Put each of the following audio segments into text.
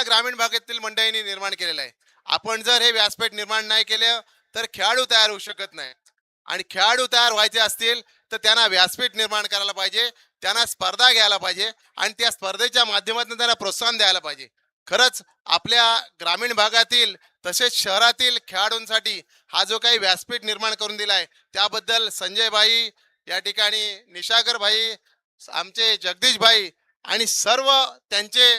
ग्रामीण भागातील मंडळींनी निर्माण केलेलं आहे. आपण जर हे व्यासपीठ निर्माण नाही केलं तर खेळाडू तयार होऊ शकत नाही. आणि खेळाडू तयार व्हायचे असतील तर त्यांना व्यासपीठ निर्माण करायला पाहिजे, त्यांना स्पर्धा घ्यायला पाहिजे आणि त्या स्पर्धेच्या माध्यमातून त्यांना प्रोत्साहन द्यायला पाहिजे. खरंच आपल्या ग्रामीण भागातील तसेच शहरातील खेळाडूंसाठी हा जो काही व्यासपीठ निर्माण करून दिला आहे त्याबद्दल संजय भाई, या ठिकाणी निशाकर भाई, आमचे जगदीश भाई आणि सर्व त्यांचे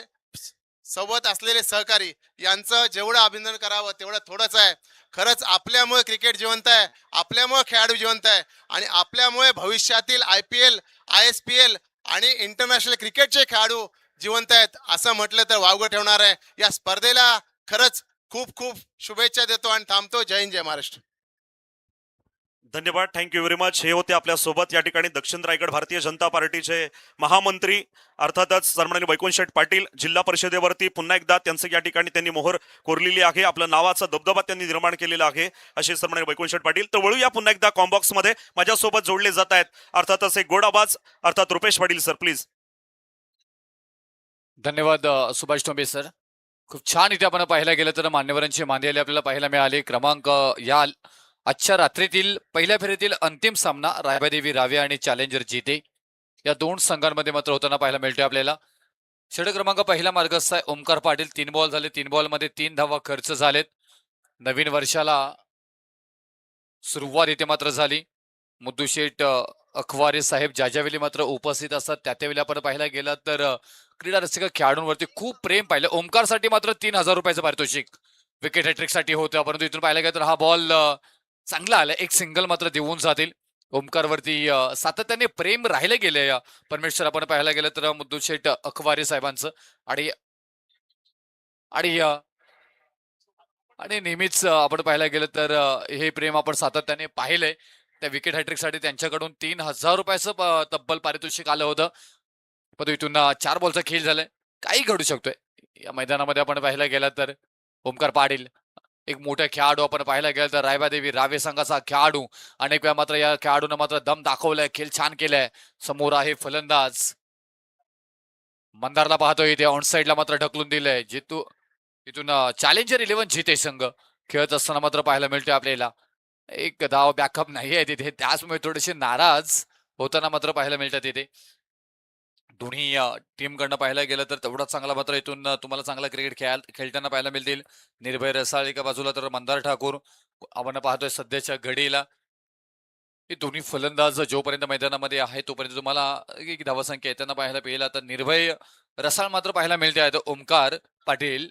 सोबत असलेले सहकारी यांचं जेवढं अभिनंदन करावं तेवढं थोडंच आहे. खरंच आपल्यामुळे क्रिकेट जिवंत आहे, आपल्यामुळे खेळाडू जिवंत आहे आणि आपल्यामुळे भविष्यातील IPL, ISPL आणि इंटरनॅशनल क्रिकेटचे खेळाडू जिवंत आहेत असं म्हटलं तर वावगं ठेवणार आहे. या स्पर्धेला खरंच खूप खूप शुभेच्छा देतो आणि थांबतो. जय हिंद, जय महाराष्ट्र. धन्यवाद, थँक्यू व्हेरी मच. हे होते आपल्या सोबत या ठिकाणी दक्षिण रायगड भारतीय जनता पार्टीचे महामंत्री अर्थातच सन्माननीय वैकुंठ शेठ पाटील. जिल्हा परिषदेवरती पुन्हा एकदा त्यांचं या ठिकाणी त्यांनी मोहर कोरलेली आहे, आपलं नावाचा दबदबा त्यांनी निर्माण केलेला आहे असे सन्माननीय वैकुंठ शेठ पाटील. तर वळूया पुन्हा एकदा कॉम्बॉक्स मध्ये माझ्यासोबत जोडले जात आहेत अर्थातच एक गोड आवाज अर्थात रुपेश पाटील सर, प्लीज. धन्यवाद सुभाष टोंबे सर. खूप छान इथे आपण पाहायला गेलं तर मान्यवरांची मांदियाली आपल्याला पाहायला मिळाली. क्रमांक या आजच्या रात्रीतील पहिल्या फेरीतील अंतिम सामना रायबादेवी रावे आणि चॅलेंजर जीते या दोन संघांमध्ये मात्र होताना पाहायला मिळतोय आपल्याला. षटक क्रमांक पहिला मार्गस्थ आहे ओमकार पाटील. 3 बॉल झाले, 3 बॉल मध्ये 3 धावा खर्च झालेत. नवीन वर्षाला सुरुवात इथे मात्र झाली. मुद्दूशेठ अखवारे साहेब ज्यावेळी मात्र उपस्थित असतात त्यावेळी आपण पाहायला गेलं तर क्रीडा रसिक खेळाडूंवरती खूप प्रेम पाहिलं. ओमकारसाठी मात्र 3,000 रुपयाचं पारितोषिक विकेट हॅट्रिक साठी होतं, परंतु इथून पाहायला गेलं तर हा बॉल चांगला आला. एक सिंगल मात्र देऊन जातील. ओमकारवरती सातत्याने प्रेम राहिले गेले परमेश्वर आपण पाहायला गेलं तर मुद्दूशेठ अखवारे साहेबांचं. आणि आणि आणि नेहमीच आपण पाहायला गेलं तर हे प्रेम आपण सातत्याने पाहिलंय. त्या विकेट हॅट्रिक साठी त्यांच्याकडून 3,000 रुपयाचं तब्बल पारितोषिक आलं होतं. पण इथून 4 बॉलचा खेळ झालाय, काही घडू शकतोय या मैदानामध्ये. आपण पाहायला गेलं तर ओमकार पाटील एक मोठा खेळाडू आपण पाहायला गेलं तर रायबादेवी रावे संघाचा खेळाडू. अनेक वेळा मात्र या खेळाडूनं मात्र दम दाखवलाय, खेळ छान केलाय. समोर आहे फलंदाज मंदारला पाहतोय, इथे ऑन साईडला मात्र ढकलून दिलंय. जितू इथून चॅलेंजर 11 जिते संघ खेळत असताना मात्र पाहायला मिळतोय आपल्याला. एक धाव बॅकअप नाही आहे तिथे, त्याचमुळे थोडेसे नाराज होताना मात्र पाहायला मिळतात तिथे. दोन्ही टीमकडनं पाहायला गेलं तर तेवढा चांगला मात्र इथून तुम्हाला चांगला क्रिकेट खेळताना पाहायला मिळतील. निर्भय रसाळ एका बाजूला तर मंदार ठाकूर आपण पाहतोय सध्याच्या घडीला. हे दोन्ही फलंदाज जोपर्यंत मैदानामध्ये आहे तोपर्यंत तुम्हाला एक धावसंख्या येताना पाहायला मिळेल. आता निर्भय रसाळ मात्र पाहायला मिळते आहेत. ओमकार पाटील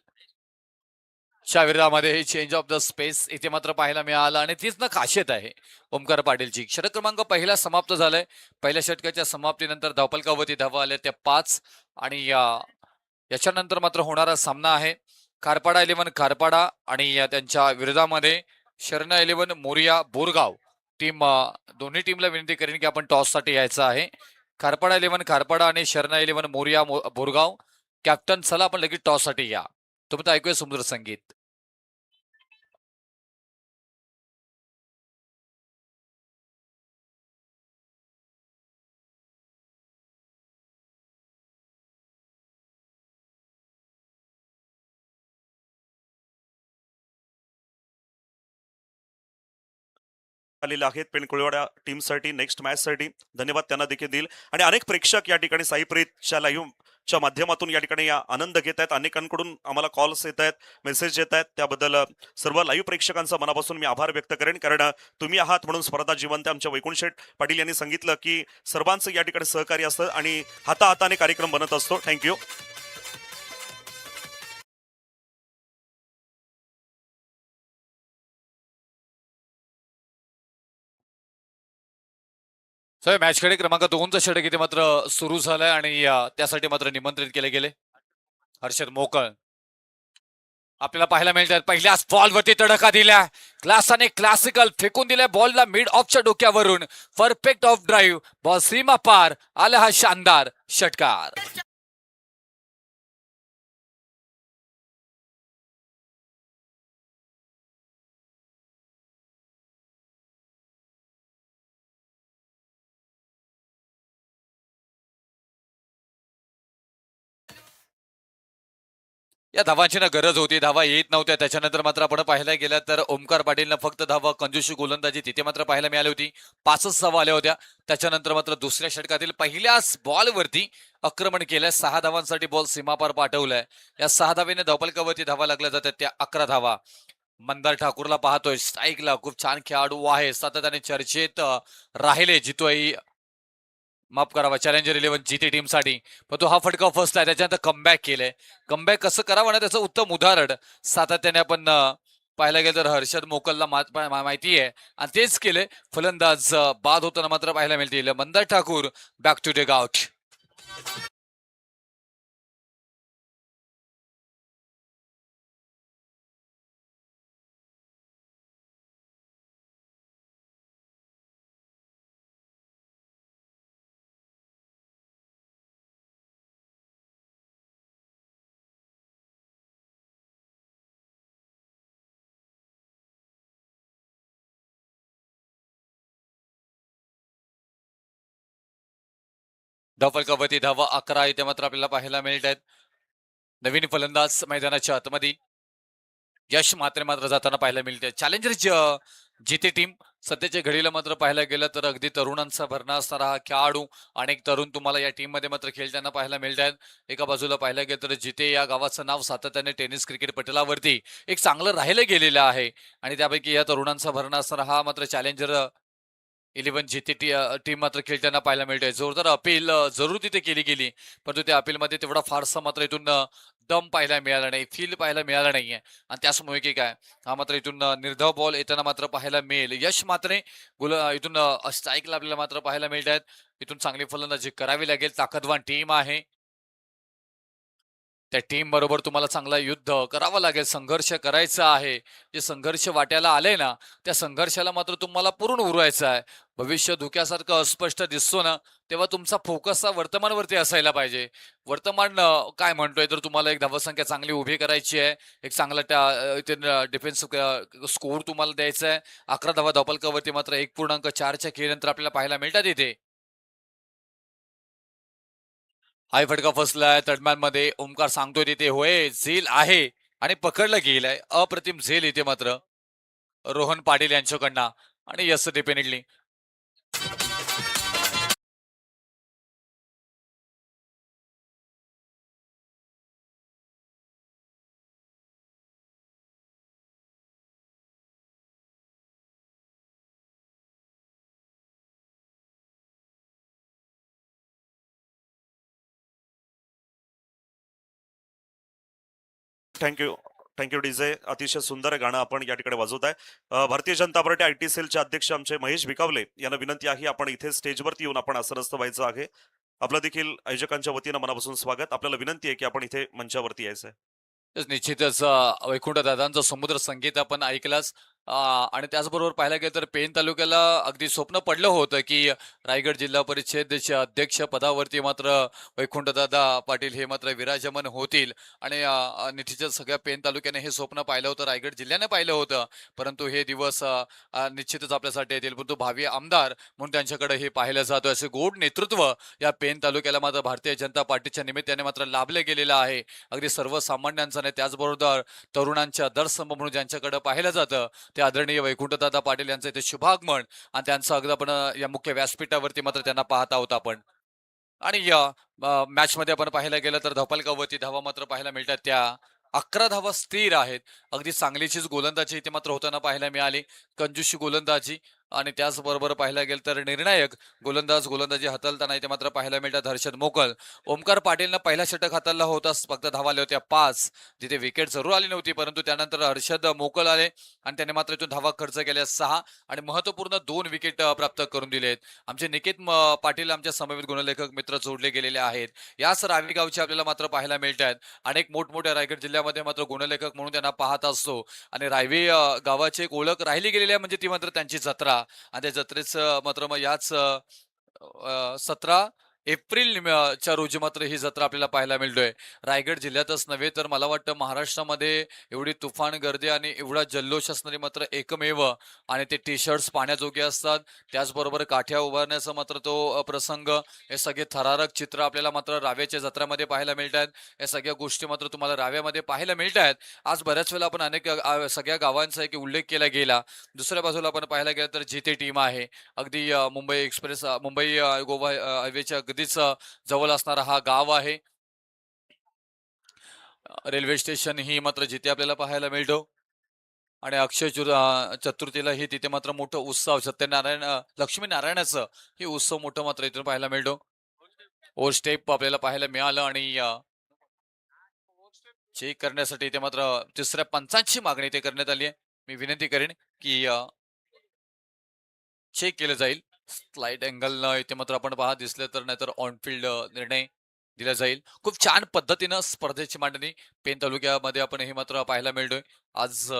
च्या विरोधामध्ये चेंज ऑफ द स्पेस इथे मात्र पाहायला मिळालं आणि तीच ना खासियत आहे ओमकार पाटीलची. षटक क्रमांक पहिला समाप्त झालाय. पहिल्या षटकाच्या समाप्तीनंतर धावपलकावरती धावा आल्या त्या 5 आणि याच्यानंतर मात्र होणारा सामना आहे खारपाडा 11 खारपाडा आणि त्यांच्या विरोधामध्ये शरणा 11 मोरिया बोरगाव टीम. दोन्ही टीमला विनंती करेन की आपण टॉस साठी यायचं आहे. खारपाडा 11 खारपाडा आणि शरणा 11 मोरिया बोरगाव. कॅप्टन चला आपण लगेच टॉस साठी या. तुम्ही तर ऐकूया सुंदर संगीत. आलेले आहेत पेणकुळवाडा टीमसाठी नेक्स्ट मॅचसाठी. धन्यवाद त्यांना देखील देईल. आणि अनेक प्रेक्षक या ठिकाणी साईप्रीतच्या लाईव्हच्या माध्यमातून या ठिकाणी आनंद घेत आहेत. अनेकांकडून आम्हाला कॉल्स येत आहेत, मेसेज येत आहेत. त्याबद्दल सर्व लाईव्ह प्रेक्षकांचा मनापासून मी आभार व्यक्त करेन, कारण तुम्ही आहात म्हणून स्पर्धा जिवंत. आमच्या वैकुंठ शेठ पाटील यांनी सांगितलं की सर्वांचं या ठिकाणी सहकार्य असतं आणि हाताहाताने कार्यक्रम बनत असतो. थँक्यू. सर मॅचकडे क्रमांक 2चं षटक इथे मात्र सुरू झालंय आणि त्यासाठी मात्र निमंत्रित केले गेले हर्षद मोकळ आपल्याला पाहायला मिळतात. पहिल्याच बॉलवरती तडका दिला, क्लासाने क्लासिकल फेकून दिलाय बॉलला मिड ऑफच्या डोक्यावरून. परफेक्ट ऑफ ड्राईव्ह, बॉल सीमा पार आला हा शानदार षटकार. या धावांची ना गरज होती, धावा येत नव्हत्या. त्याच्यानंतर मात्र आपण पाहायला गेलं तर ओमकार पाटीलनं फक्त धावा कंजूशी गोलंदाजी तिथे मात्र पाहायला मिळाली होती. 5च धावा आल्या होत्या. त्याच्यानंतर मात्र दुसऱ्या षटकातील पहिल्याच बॉलवरती आक्रमण केलंय. 6 धावांसाठी बॉल सीमापार पाठवलाय. या 6 धावेने धावफलकावरती धावा लागल्या जातात त्या 11 धावा. मंदार ठाकूरला पाहतोय स्ट्राईकला, खूप छान खेळाडू आहे, सातत्याने चर्चेत राहिले. जितोय माफ करावा चॅलेंजर 11 जीती टीमसाठी, पण तो हा फटका फसलाय. त्याच्यानंतर कमबॅक केलंय. कमबॅक कसं करावं ना त्याचं उत्तम उदाहरण सातत्याने आपण पाहायला गेलं तर हर्षद मोकलला माहिती आहे आणि तेच केले. फलंदाज बाद होताना मात्र पाहायला मिळतील. Mandar Thakur back to take out. धावफलकावरती धावा 11 इथे मात्र आपल्याला पाहायला मिळत आहेत. नवीन फलंदाज मैदानाच्या आतमध्ये यश मात्र जाताना पाहायला मिळते. चॅलेंजर जिथे टीम सध्याच्या घडीला मात्र पाहायला गेलं तर अगदी तरुणांचा भरणा असणारा हा खेळाडू. अनेक तरुण तुम्हाला या टीम मध्ये मात्र खेळताना पाहायला मिळत आहेत. एका बाजूला पाहायला गेलं तर जिथे या गावाचं नाव सातत्याने टेनिस क्रिकेट पटलावरती एक चांगलं राहिलं गेलेलं आहे आणि त्यापैकी या तरुणांचा भरणा असणारा हा मात्र चॅलेंजर 11 जिथे टीम मात्र खेळताना पाहायला मिळतोय. जोरदार अपील जरूर तिथे केली गेली, परंतु त्या अपीलमध्ये तेवढा फारसा मात्र इथून दम पाहायला मिळाला नाही, फील पाहायला मिळाला नाहीये आणि त्याचमुळे की काय हा मात्र इथून निर्धाव बॉल येताना मात्र पाहायला मिळेल. यश मात्र इथून स्ट्राईकला आपल्याला मात्र पाहायला मिळत आहेत. इथून चांगली फलंदाजी करावी लागेल. ताकदवान टीम आहे. त्या टीम बरोबर तुम्हाला चांगला युद्ध करावं लागेल, संघर्ष करायचा आहे. जे संघर्ष वाट्याला आले ना त्या संघर्षाला मात्र तुम्हाला पूर्ण उरवायचं आहे. भविष्य धोक्यासारखं अस्पष्ट दिसतो ना तेव्हा तुमचा फोकस हा वर्तमानवरती असायला पाहिजे. वर्तमान काय म्हणतोय तर तुम्हाला एक धावसंख्या चांगली उभी करायची आहे. एक चांगला त्या डिफेन्स स्कोर तुम्हाला द्यायचा आहे. 11 धावा धावफलकावरती मात्र 1.4च्या खेळीनंतर आपल्याला पाहायला मिळतात इथे. हाय फटका फसलाय तडम्यान मध्ये. ओमकार सांगतोय तिथे होय झेल आहे आणि पकडलं गेलंय. अप्रतिम झेल इथे मात्र रोहन पाटील यांच्याकडनं आणि yes definitely. Thank you thank you DJ. अतिशय सुंदर गाणं आपण या ठिकाणी वाजवत आहे. भारतीय जनता पार्टी आयटी सेलचे अध्यक्ष आमचे महेश भिकावले यांना विनंती आहे आपण इथे स्टेजवरती येऊन आपण आसनस्थ व्हायचं आहे. आपलं देखील आयोजकांच्या वतीनं मनापासून स्वागत. आपल्याला विनंती आहे की आपण इथे मंचावरती यायचं आहे. निश्चितच वैकुंठ दादांचं समुद्र संगीत आपण ऐकलाच. आणि त्याचबरोबर पाहायला गेलं तर पेन तालुक्याला अगदी स्वप्न पडलं होतं की रायगड जिल्हा परिषदेचे अध्यक्ष पदावरती मात्र वैकुंठ दादा पाटील हे मात्र विराजमान होतील आणि निश्चितच सगळ्या पेन तालुक्याने हे स्वप्न पाहिलं होतं, रायगड जिल्ह्याने पाहिलं होतं. परंतु हे दिवस निश्चितच आपल्यासाठी येतील. परंतु भावी आमदार म्हणून त्यांच्याकडे हे पाहिलं जातं. असे गोड नेतृत्व या पेन तालुक्याला मात्र भारतीय जनता पार्टीच्या निमित्ताने मात्र लाभले गेलेलं आहे. अगदी सर्वसामान्यांचा नाही त्याचबरोबर तरुणांच्या आदर्शस्तंभ म्हणून ज्यांच्याकडे पाहिलं जातं ते आदरणीय वैकुंठदादा पाटील यांचं इथे शुभागमन आणि त्यांचं अगदी आपण या मुख्य व्यासपीठावरती मात्र त्यांना पाहत आहोत आपण. आणि या मॅच मध्ये आपण पाहायला गेलं तर धपालकावरती धावा मात्र पाहायला मिळतात त्या 11 धावा स्थिर आहेत. अगदी चांगलीचीच गोलंदाजी इथे मात्र होताना पाहायला मिळाली. कंजूशी गोलंदाजी आणि त्याचबरोबर पाहायला गेलं तर निर्णायक गोलंदाजी हाताळताना इथे मात्र पाहायला मिळतात हर्षद मोकल. ओमकार पाटीलनं पहिला षटक हाताळला होता, फक्त धावा आल्या होत्या 5. जिथे विकेट जरूर आली नव्हती परंतु त्यानंतर हर्षद मोकल आले आणि त्याने मात्र इथून धावा खर्च केल्या 6 आणि महत्वपूर्ण 2 विकेट प्राप्त करून दिलेत. आमचे निकेत पाटील आमच्या समवेत गुणलेखक मित्र जोडले गेलेले आहेत. याच रावी गावचे आपल्याला मात्र पाहायला मिळतात. अनेक मोठमोठ्या रायगड जिल्ह्यामध्ये मात्र गुणलेखक म्हणून त्यांना पाहत असतो आणि रायवी गावाची एक ओळख राहिली गेलेली आहे म्हणजे ती मात्र त्यांची जत्रा आणि त्या जत्रेचं मात्र मग याच 17 च्या रोजी मात्र ही जत्रा आपल्याला पाहायला मिळतोय. रायगड जिल्ह्यातच नव्हे तर मला वाटतं महाराष्ट्रामध्ये एवढी तुफान गर्दी आणि एवढा जल्लोष असणारी मात्र एकमेव आणि ते टी शर्ट्स पाहण्याजोगे असतात. त्याचबरोबर काठ्या उभारण्याचा मात्र तो प्रसंग, हे सगळे थरारक चित्र आपल्याला मात्र रावेच्या जत्रेमध्ये पाहायला मिळतात. या सगळ्या गोष्टी मात्र तुम्हाला राव्यामध्ये पाहायला मिळतात. आज बऱ्याच वेळेला आपण अनेक सगळ्या गावांचा एक उल्लेख केला गेला. दुसऱ्या बाजूला आपण पाहायला गेलं तर जिथे टीम आहे अगदी मुंबई एक्सप्रेस मुंबई गोवा हायवेच्या अगदीच जवळ असणारा हा गाव आहे. रेल्वे स्टेशन ही मात्र जिथे आपल्याला पाहायला मिळतो आणि चतुर्थीला ही तिथे मात्र मोठं उत्सव सत्यनारायण लक्ष्मी नारायणाचं हे उत्सव मोठं मात्र इथून पाहायला मिळतो. ओव्हर स्टेप आपल्याला पाहायला मिळालं आणि चेक करण्यासाठी इथे मात्र तिसऱ्या पंचांची मागणी इथे करण्यात आली आहे. मी विनंती करेन की चेक केलं जाईल. स्लाइड अँगल इथे मात्र आपण पाहत दिसलं तर नाहीतर ऑन फील्ड निर्णय दिला जाईल. खूप छान पद्धतीनं स्पर्धेची मांडणी पेन तालुक्यामध्ये आपण हे मात्र पाहायला मिळतोय. आज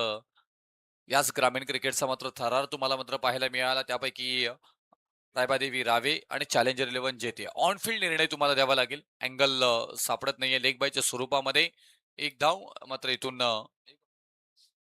याच ग्रामीण क्रिकेटचा मात्र थरार तुम्हाला मात्र पाहायला मिळाला. त्यापैकी रायबादेवी रावे आणि चॅलेंजर 11 जेते ऑन फील्ड निर्णय तुम्हाला द्यावा लागेल. अँगल सापडत नाहीये लेग बायच्या स्वरूपामध्ये. एक धाव मात्र इथून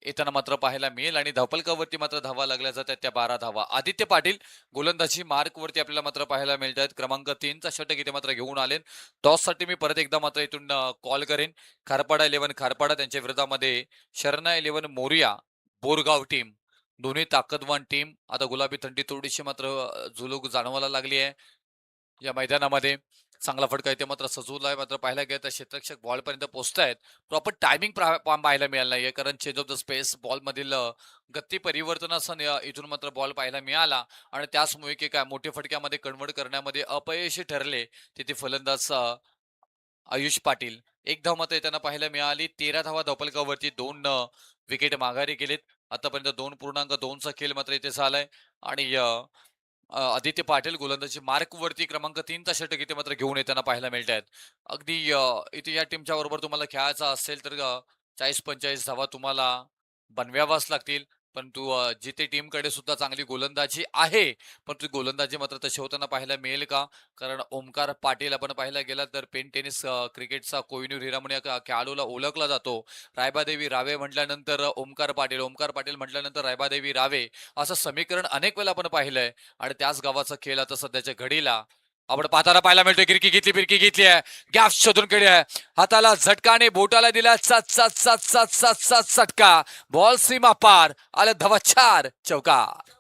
येताना मात्र पाहायला मिळेल आणि धावफलकावरती मात्र धावा लागल्या जातात त्या 12 धावा. आदित्य पाटील गोलंदाजी मार्कवरती आपल्याला मात्र पाहायला मिळतात. क्रमांक 3चा षटक इथे मात्र घेऊन आले. टॉससाठी मी परत एकदा मात्र इथून कॉल करेन. खारपाडा 11 खारपाडा त्यांच्या विरोधामध्ये शरणा 11 मोरिया बोरगाव टीम, दोन्ही ताकदवान टीम. आता गुलाबी थंडी थोडीशी मात्र झुलूक जाणवायला लागली आहे या मैदानामध्ये. चांगला फटका इथे मात्र सजवलाय. मात्र पाहायला गेलं तर क्षेत्ररक्षक बॉल पर्यंत पोहोचतायत. प्रॉपर टायमिंग पाहायला मिळालं नाहीये कारण change of the space ball मधील गती परिवर्तनाचा इथून मात्र बॉल पाहायला मिळाला आणि त्याचमुळे की काय मोठ्या फटक्यामध्ये कन्वर्ट करण्यामध्ये अपयशी ठरले तिथे फलंदाज आयुष पाटील. एक धाव मात्र त्यांना पाहायला मिळाली. 13 धावा धावफलकावरती, 2 विकेट माघारी गेलेत. आतापर्यंत 2.2चा खेळ मात्र इथे झालाय आणि आदित्य पाटील गोलंदाजी मार्क वरती क्रमांक 3चा षटक इथे मात्र घेऊन येताना पाहायला मिळत आहेत. अगदी इथे या टीमच्या बरोबर तुम्हाला खेळायचा असेल तर 40-45 धावा तुम्हाला बनवाव्याच लागतील. परंतु जिथे टीमकडे सुद्धा चांगली गोलंदाजी आहे परंतु गोलंदाजी मात्र तशी होताना पाहायला मिळेल का? कारण ओमकार पाटील आपण पाहायला गेला तर पेन टेनिस क्रिकेटचा कोहिनूर हिरा म्हणून या खेळाडूला ओळखला जातो. रायबादेवी रावे म्हटल्यानंतर ओमकार पाटील, ओमकार पाटील म्हटल्यानंतर रायबादेवी रावे असं समीकरण अनेक वेळा आपण पाहिलंय आणि त्याच गावाचा खेळ आता सध्याच्या घडीला आपण पाहताना पाहायला मिळतोय. फिरकी घेतली आहे, गॅप शोधून केली आहे, हाताला झटकाने बोटाला दिला सात सात सात सात सात सात झटका, बॉल सीमा पार आलं धावा 4 चौकार.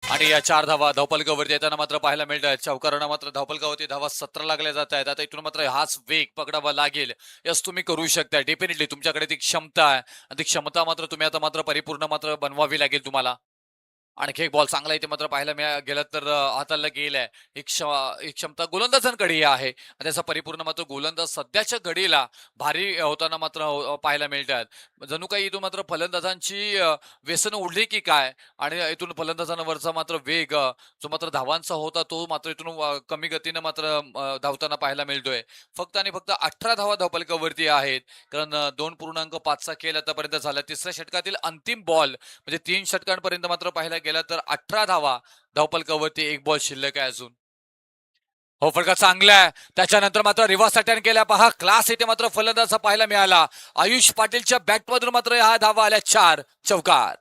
आणि या 4 धावा धावफलकावरती येताना मात्र पाहायला मिळत आहेत. चौकारांना मात्र धावफलकावरती धावा 17 लागल्या जात आहेत. आता इथून मात्र हाच वेग पकडावा लागेल. यस तुम्ही करू शकता डेफिनेटली. तुमच्याकडे ती क्षमता आहे आणि ती क्षमता मात्र तुम्ही आता मात्र परिपूर्ण मात्र बनवावी लागेल तुम्हाला. आणखी एक बॉल चांगला इथे मात्र पाहायला गेला तर हाताला गेलाय. ही क्षमता गोलंदाजांकडे आहे आणि त्याचा परिपूर्ण मात्र गोलंदाज सध्याच्या घडीला भारी होताना मात्र पाहायला मिळतात. जणू काही इथून मात्र फलंदाजांची व्यसन उडली की काय आणि इथून फलंदाजांवरचा मात्र वेग जो मात्र धावांचा होता तो मात्र इथून कमी गतीनं मात्र धावताना पाहायला मिळतोय. फक्त आणि फक्त 18 धावा धावफलकावरती आहेत कारण 2.5चा खेळ आतापर्यंत झाला. तिसऱ्या षटकातील अंतिम बॉल म्हणजे 3 षटकांपर्यंत मात्र पाहायला गेला तर 18 धावा धावफलकावरती, 1 बॉल शिल्लक आहे अजून. हो फटका चांगला आहे. त्याच्यानंतर मात्र रिव्हर्स अटॅक केला पहा. क्लास इथे मात्र फलंदाजा पाहायला मिळाला. आयुष पाटीलच्या बॅटमधून मात्र हा धावा आल्या 4 चौकार.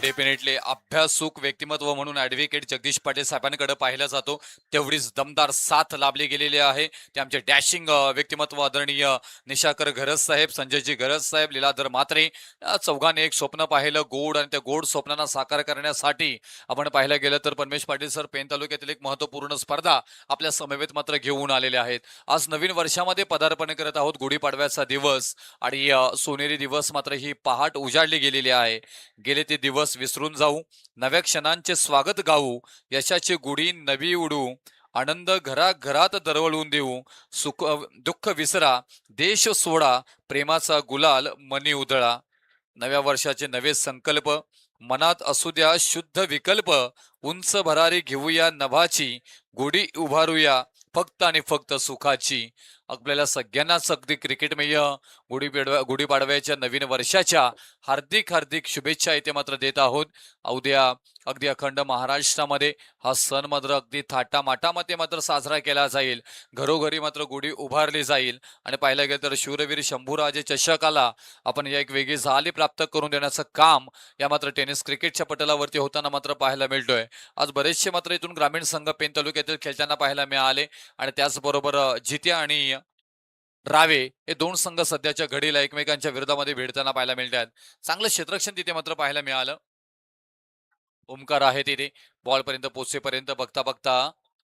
डेफिनेटली अभ्यासूक व्यक्तिमत्व म्हणून ऍडव्होकेट जगदीश पाटील साहेबांकडे पाहिला जातो. तेवढीच दमदार साथ लाभली गेलेली आहे. ते आमचे डॅशिंग व्यक्तिमत्व आदरणीय निशाकर घरज साहेब, संजयजी घरज साहेब, लीलाधर म्हात्रे या चौघांनी एक स्वप्न पाहिलं गोड आणि त्या गोड स्वप्नांना साकार करण्यासाठी आपण पाहायला गेलं तर परमेश पाटील सर पेन तालुक्यातील एक महत्वपूर्ण स्पर्धा आपल्या समवेत मात्र घेऊन आलेले आहेत. आज नवीन वर्षामध्ये पदार्पण करत आहोत. गुढीपाडव्याचा दिवस आणि सोनेरी दिवस मात्र ही पहाट उजाडली गेलेली आहे. गेले ते दिवस दिवस विसरून जाऊ, नव्या क्षणांचे स्वागत गाऊ, यशाची गुढी नवी उडू, आनंद घराघरात दरवळून देऊ, सुख दुःख विसरा, देश सोडा, प्रेमाचा गुलाल मनी उधळा. नव्या वर्षाचे नवे संकल्प, मनात असू द्या शुद्ध विकल्प, उंच भरारी घेऊया नभाची, गुढी उभारूया फक्त आणि फक्त सुखाची. आपल्याला सगळ्यांनाच अगदी क्रिकेटमय गुढीपाडव्याच्या नवीन वर्षाच्या हार्दिक हार्दिक शुभेच्छा इथे मात्र देत आहोत. उद्या अगदी अखंड महाराष्ट्रामध्ये हा सण मात्र अगदी थाटामाटामध्ये मात्र साजरा केला जाईल. घरोघरी मात्र गुढी उभारली जाईल आणि पाहायला गेलं तर शूरवीर शंभूराजे चषकाला आपण या एक वेगळी झाली प्राप्त करून देण्याचं काम या मात्र टेनिस क्रिकेटच्या पटलावरती होताना मात्र पाहायला मिळतोय. आज बरेचसे मात्र इथून ग्रामीण संघ पेन तालुक्यातील खेळताना पाहायला मिळाले आणि त्याचबरोबर जित्या आणि रावे हे दोन संघ सध्याच्या घडीला एकमेकांच्या विरोधामध्ये भिडताना पाहायला मिळतात. चांगलं क्षेत्ररक्षण तिथे मात्र पाहायला मिळालं. ओमकार आहे तिथे बॉल पर्यंत पोहोचेपर्यंत बघता बघता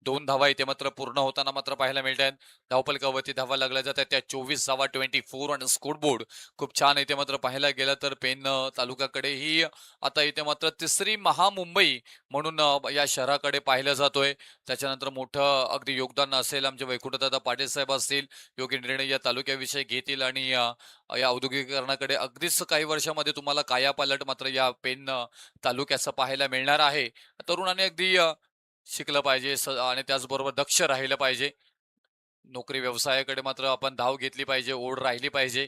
2 धावा इथे मात्र पूर्ण होताना मात्र पाहायला मिळतात. धावपलकावरती धावा लागल्या जातात त्या 24 धावा 24 आणि स्कोरबोर्ड खूप छान इथे मात्र पाहायला गेलं तर पेन तालुक्याकडे ही आता इथे मात्र तिसरी महामुंबई म्हणून या शहराकडे पाहिलं जातोय. त्याच्यानंतर मोठं अगदी योगदान असेल आमचे वैकुंठदादा पाटील साहेब असतील, योग्य निर्णय या तालुक्याविषयी घेतील आणि या औद्योगिकरणाकडे अगदीच काही वर्षामध्ये तुम्हाला कायापालट मात्र या पेन तालुक्याचं पाहायला मिळणार आहे. तरुणांनी अगदी शिकलं पाहिजे आणि त्याचबरोबर दक्ष राहिलं पाहिजे. नोकरी व्यवसायाकडे मात्र आपण धाव घेतली पाहिजे, ओढ राहिली पाहिजे.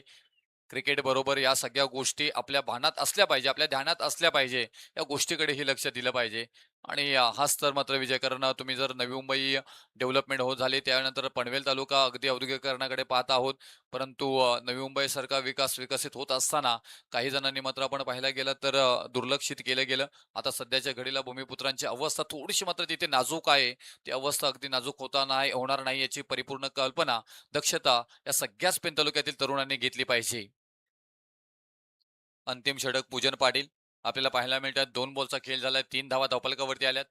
क्रिकेट बरोबर या सगळ्या गोष्टी आपल्या भानात असल्या पाहिजे, आपल्या ध्यानात असल्या पाहिजे. या गोष्टीकडेही लक्ष दिलं पाहिजे आणि हाच तर मात्र विजय करणं. तुम्ही जर नवी मुंबई डेव्हलपमेंट होत झाली त्यानंतर पनवेल तालुका अगदी औद्योगिकरणाकडे पाहत आहोत, परंतु नवी मुंबईसारखा विकसित होत असताना काही जणांनी मात्र आपण पाहायला गेलं तर दुर्लक्षित केलं गेलं. आता सध्याच्या घडीला भूमिपुत्रांची अवस्था थोडीशी मात्र तिथे नाजूक आहे. ती अवस्था अगदी नाजूक होणार नाही याची परिपूर्ण कल्पना, दक्षता या सगळ्याच पेन तालुक्यातील तरुणांनी घेतली पाहिजे. अंतिम षटक पूजन पाटील आपल्याला पाहायला मिळतात. 2 बॉलचा खेळ झालाय, 3 धावा धावपलकावरती आल्यात.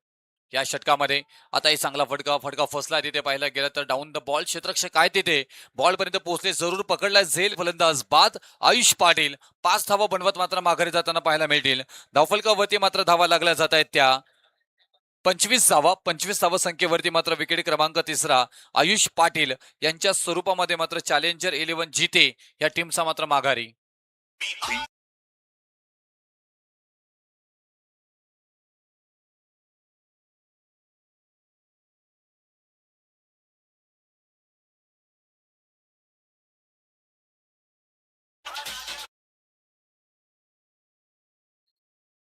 या षटकामध्ये आताही चांगला फटका फसला तिथे पाहायला गेलं तर डाऊन द बॉल क्षेत्ररक्षक काय तिथे बॉल पर्यंत पोहोचले, जरूर पकडला झेल फलंदाज बाद. आयुष पाटील 5 धावा बनवत मात्र माघारी जाताना पाहायला मिळतील. धावफलकावरती मात्र धावा लागल्या जात आहेत त्या 25 धावा संख्येवरती मात्र विकेट क्रमांक 3 आयुष पाटील यांच्या स्वरूपामध्ये मात्र चॅलेंजर 11 जिते या टीमचा मात्र माघारी.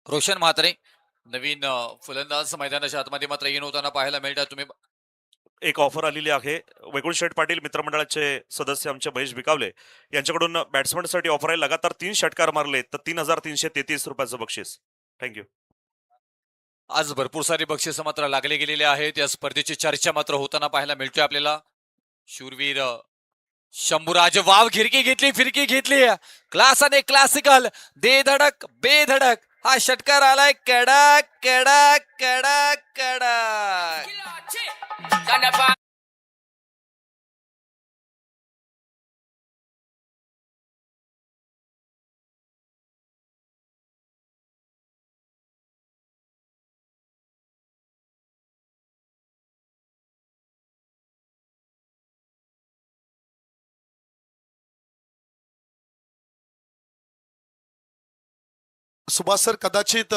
रोशन म्हात्रे नवीन फलंदाज मैदानाच्या आतमध्ये मात्र येऊन होताना पाहायला मिळतात. तुम्ही एक ऑफर आलेली आहे. वैकुंठ शेठ पाटील मित्रमंडळाचे सदस्य आमचे महेश बिकावले यांच्याकडून बॅट्समनसाठी ऑफर आहे. लगातार 3 षटकार मारले तर 3,333 रुपयाचं बक्षीस. थँक्यू. आज भरपूर सारी बक्षिस मात्र लागले गेलेले आहेत. या स्पर्धेची चर्चा मात्र होताना पाहायला मिळतोय आपल्याला. शूरवीर शंभूराज वाव फिरकी घेतली क्लासाने क्लासिकल दे धडक बेधडक हा षटकार आलाय कडक कडक कडक कडक. सुभाष सर कदाचित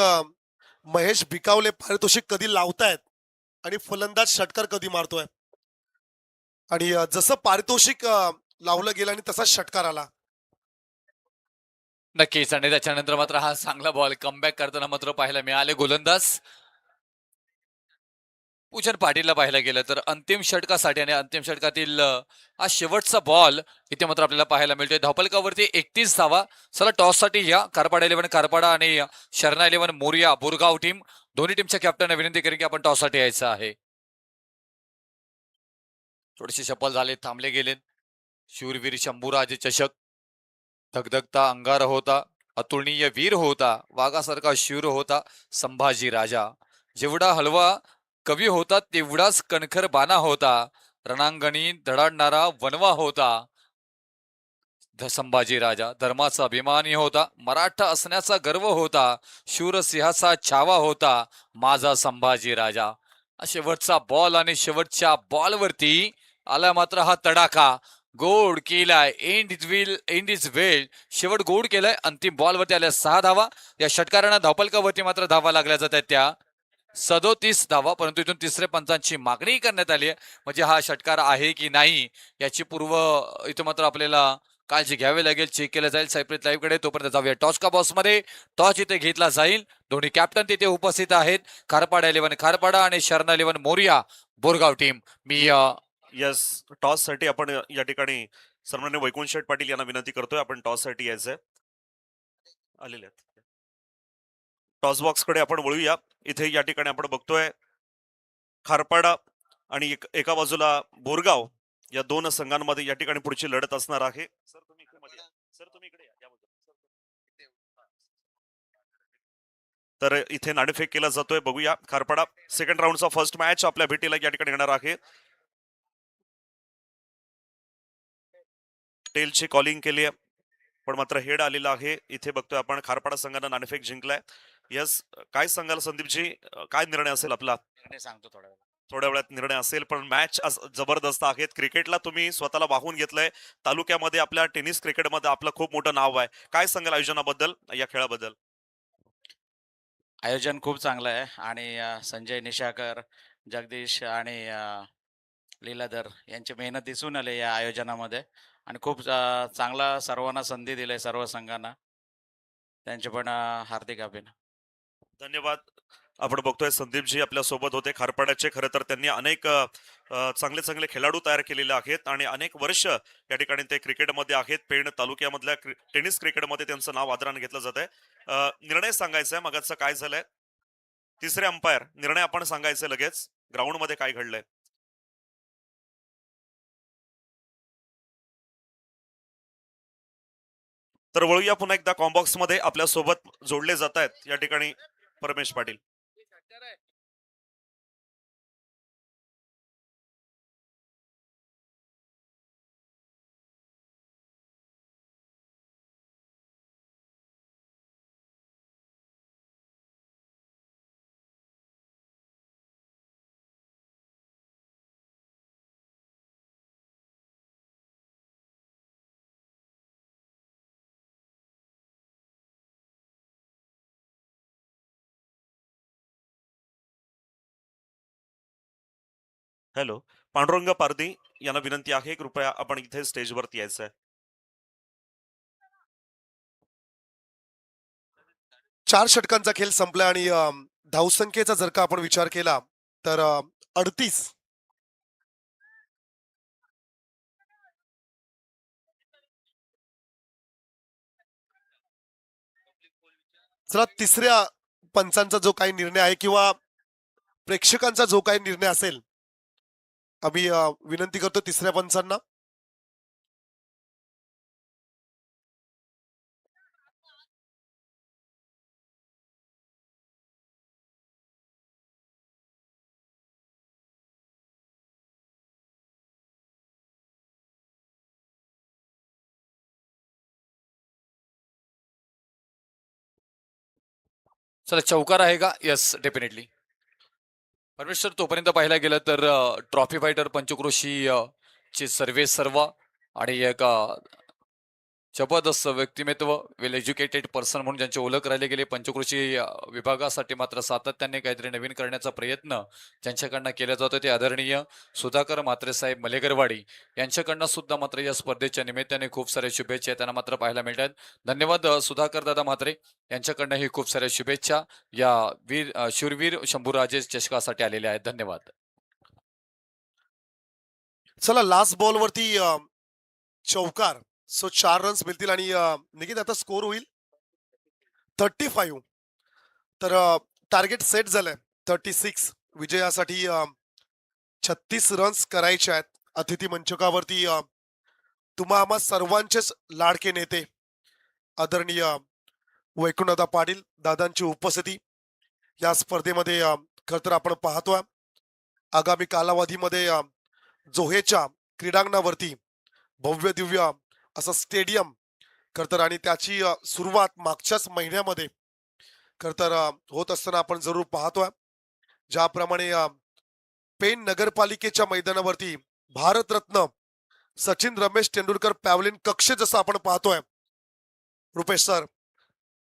महेश बिकावले पारितोषिक कधी लावतायत आणि फलंदाज षटकार कधी मारतोय आणि जसं पारितोषिक लावलं गेलं आणि तसा षटकार आला. नक्कीच आणि त्याच्यानंतर मात्र हा चांगला बॉल कमबॅक करताना मात्र पाहायला मिळाले गोलंदाज पूजन पाटीलला पाहायला गेलं तर अंतिम षटकासाठी आणि अंतिम षटकातील हा शेवटचा बॉल इथे मात्र आपल्याला पाहायला मिळतोय. धावपलकावरती 31 धावा. चला टॉस साठी या कारपाडा 11 कारपाडा आणि शरणा 11 मोरिया बोरगाव टीम दोन्ही टीमच्या कॅप्टनने विनंती करेन की आपण टॉस साठी यायचं आहे. थोडेसे शपल झाले, थांबले गेलेत. शूरवीर शंभूराजे चषक धगधगता अंगार होता, अतुलनीय वीर होता, वाघासारखा शूर होता संभाजी राजा. जेवढा हलवा कवी होता तेवढाच कणखर बाणा होता, रणांगणी धडाडणारा वनवा होता. संभाजी राजा धर्माचा अभिमानी होता, मराठा असण्याचा गर्व होता, शूरसिंहाचा छावा होता माझा संभाजी राजा. हा शेवटचा बॉल आणि शेवटच्या बॉलवरती आला मात्र हा तडाखा. गोड केलाय, एंड इज वेल. शेवट गोड केलाय. अंतिम बॉलवरती आल्या 6 धावा. या षटकारांना धावपलकावरती मात्र धावा लागल्या जात आहेत त्या 37 धावा, परंतु इथून तिसऱ्या पंचांची मागणी करण्यात आली आहे. म्हणजे हा षटकार आहे की नाही याची इथं मात्र आपल्याला काळजी घ्यावी लागेल, चेक केलं जाईल सायप्रित लाईव्ह कडे. तोपर्यंत जाऊया टॉस का बॉक्स मध्ये. टॉस इथे घेतला जाईल. दोन्ही कॅप्टन तिथे उपस्थित आहेत. खारपाडा 11 खारपाडा आणि शरणा 11 मोरिया बोरगाव टीम. मी येस, टॉस साठी आपण या ठिकाणी सन्माननीय वैकुंठ शेठ पाटील यांना विनंती करतोय, आपण टॉस साठी यायचंय. आलेले आहेत. टॉस बॉक्स कडे आपण वळूया. इथे या ठिकाणी आपण बघतोय खारपाडा आणि एका बाजूला बोरगाव या दोन संघांमध्ये या ठिकाणी पुढची लढत असणार आहे. सर तुम्ही इकडे मध्ये या. सर तुम्ही इकडे या. या बाजूला. तर इथे नाणेफेक केला जातोय. बघूया खारपाडा सेकंड राऊंडचा फर्स्ट मॅच आपल्या भेटीला या ठिकाणी येणार आहे. टेलची कॉलिंग केली आहे, पण मात्र हेड आलेला आहे. इथे बघतोय आपण खारपाडा संघानं नाणेफेक जिंकलाय. यस, काय सांगाल संदीपजी, काय निर्णय असेल आपला? सांगतो थोड्या वेळात निर्णय असेल, पण मॅच जबरदस्त आहेत. क्रिकेटला तुम्ही स्वतःला वाहून घेतलंय. तालुक्यामध्ये आपल्या टेनिस क्रिकेटमध्ये आपलं खूप मोठं नाव आहे. काय सांगाल आयोजनाबद्दल, या खेळाबद्दल? आयोजन खूप चांगलं आहे आणि संजय निशाकर, जगदीश आणि लीलाधर यांची मेहनत दिसून आली या आयोजनामध्ये आणि खूप चांगला सर्वांना संधी दिली, सर्व संघांना. त्यांचे पण हार्दिक अभिनंदन. धन्यवाद. आपण बघतोय संदीपजी आपल्या सोबत होते खारपाड्याचे. खरं तर त्यांनी अनेक चांगले चांगले खेळाडू तयार केलेले आहेत आणि अनेक वर्ष या ठिकाणी ते क्रिकेटमध्ये आहेत. पेण तालुक्यामधल्या टेनिस क्रिकेटमध्ये त्यांचं नाव आदराने घेतलं जात आहे. निर्णय सांगायचा आहे मगाचं काय झालंय? तिसरे अंपायर निर्णय आपण सांगायचं लगेच. ग्राउंड मध्ये काय घडलंय? तर वळूया पुन्हा एकदा कॉम्बॉक्स मध्ये. आपल्या सोबत जोडले जात आहेत या ठिकाणी परमेश पाटील. हॅलो, पांडुरंग पारधी यांना विनंती आहे, कृपया आपण इथे स्टेजवरती यायचं आहे. 4 षटकांचा खेळ संपला आणि धावसंख्येचा जर का आपण विचार केला तर 38. चला, तिसऱ्या पंचांचा जो काही निर्णय आहे किंवा प्रेक्षकांचा जो काही निर्णय असेल, आम्ही विनंती करतो तिसऱ्या पंचांना. चला, चौकार आहे का? Yes, definitely. परमेश्वर, तोपर्यंत पाहायला गेलं तर ट्रॉफी फायटर पंचक्रोशी चे सर्वे सर्वा आणि एक जबरदस्त व्यक्तिमत्व, वेल एज्युकेटेड पर्सन म्हणून ज्यांची ओळख राहिली गेली पंचक्रोशी विभागासाठी मात्र सातत्याने काहीतरी नवीन करण्याचा प्रयत्न ज्यांच्याकडनं केला जातो ते आदरणीय सुधाकर म्हात्रे साहेब मलेगरवाडी यांच्याकडनं सुद्धा मात्र या स्पर्धेच्या निमित्ताने खूप साऱ्या शुभेच्छा त्यांना मात्र पाहायला मिळतात. धन्यवाद सुधाकर दादा म्हात्रे यांच्याकडनंही खूप साऱ्या शुभेच्छा या शूरवीर शंभूराजे चषकासाठी आलेल्या आहेत. धन्यवाद. चला, लास्ट बॉल वरती चौकार. सो 4 रन्स मिळतील आणि निकित आता स्कोर होईल 35. तर टार्गेट सेट झालंय 36. विजयासाठी 36 रन्स करायचे आहेत. अतिथी मंचकावरती तुम्हा आम्हा सर्वांचेच लाडके नेते आदरणीय वैकुंठदादा पाटील दादांची उपस्थिती या स्पर्धेमध्ये खरं तर आपण पाहतोय. आगामी कालावधीमध्ये जोहेच्या क्रीडांगणावरती भव्य दिव्य असं स्टेडियम खरतर आणि त्याची सुरुवात मागच्याच महिन्यामध्ये खरतर होत असताना आपण जरूर पाहतोय. ज्याप्रमाणे पेन नगरपालिकेच्या मैदानावरती भारतरत्न सचिन रमेश तेंडुलकर पॅव्हलिन कक्ष जसं आपण पाहतोय रुपेश सर,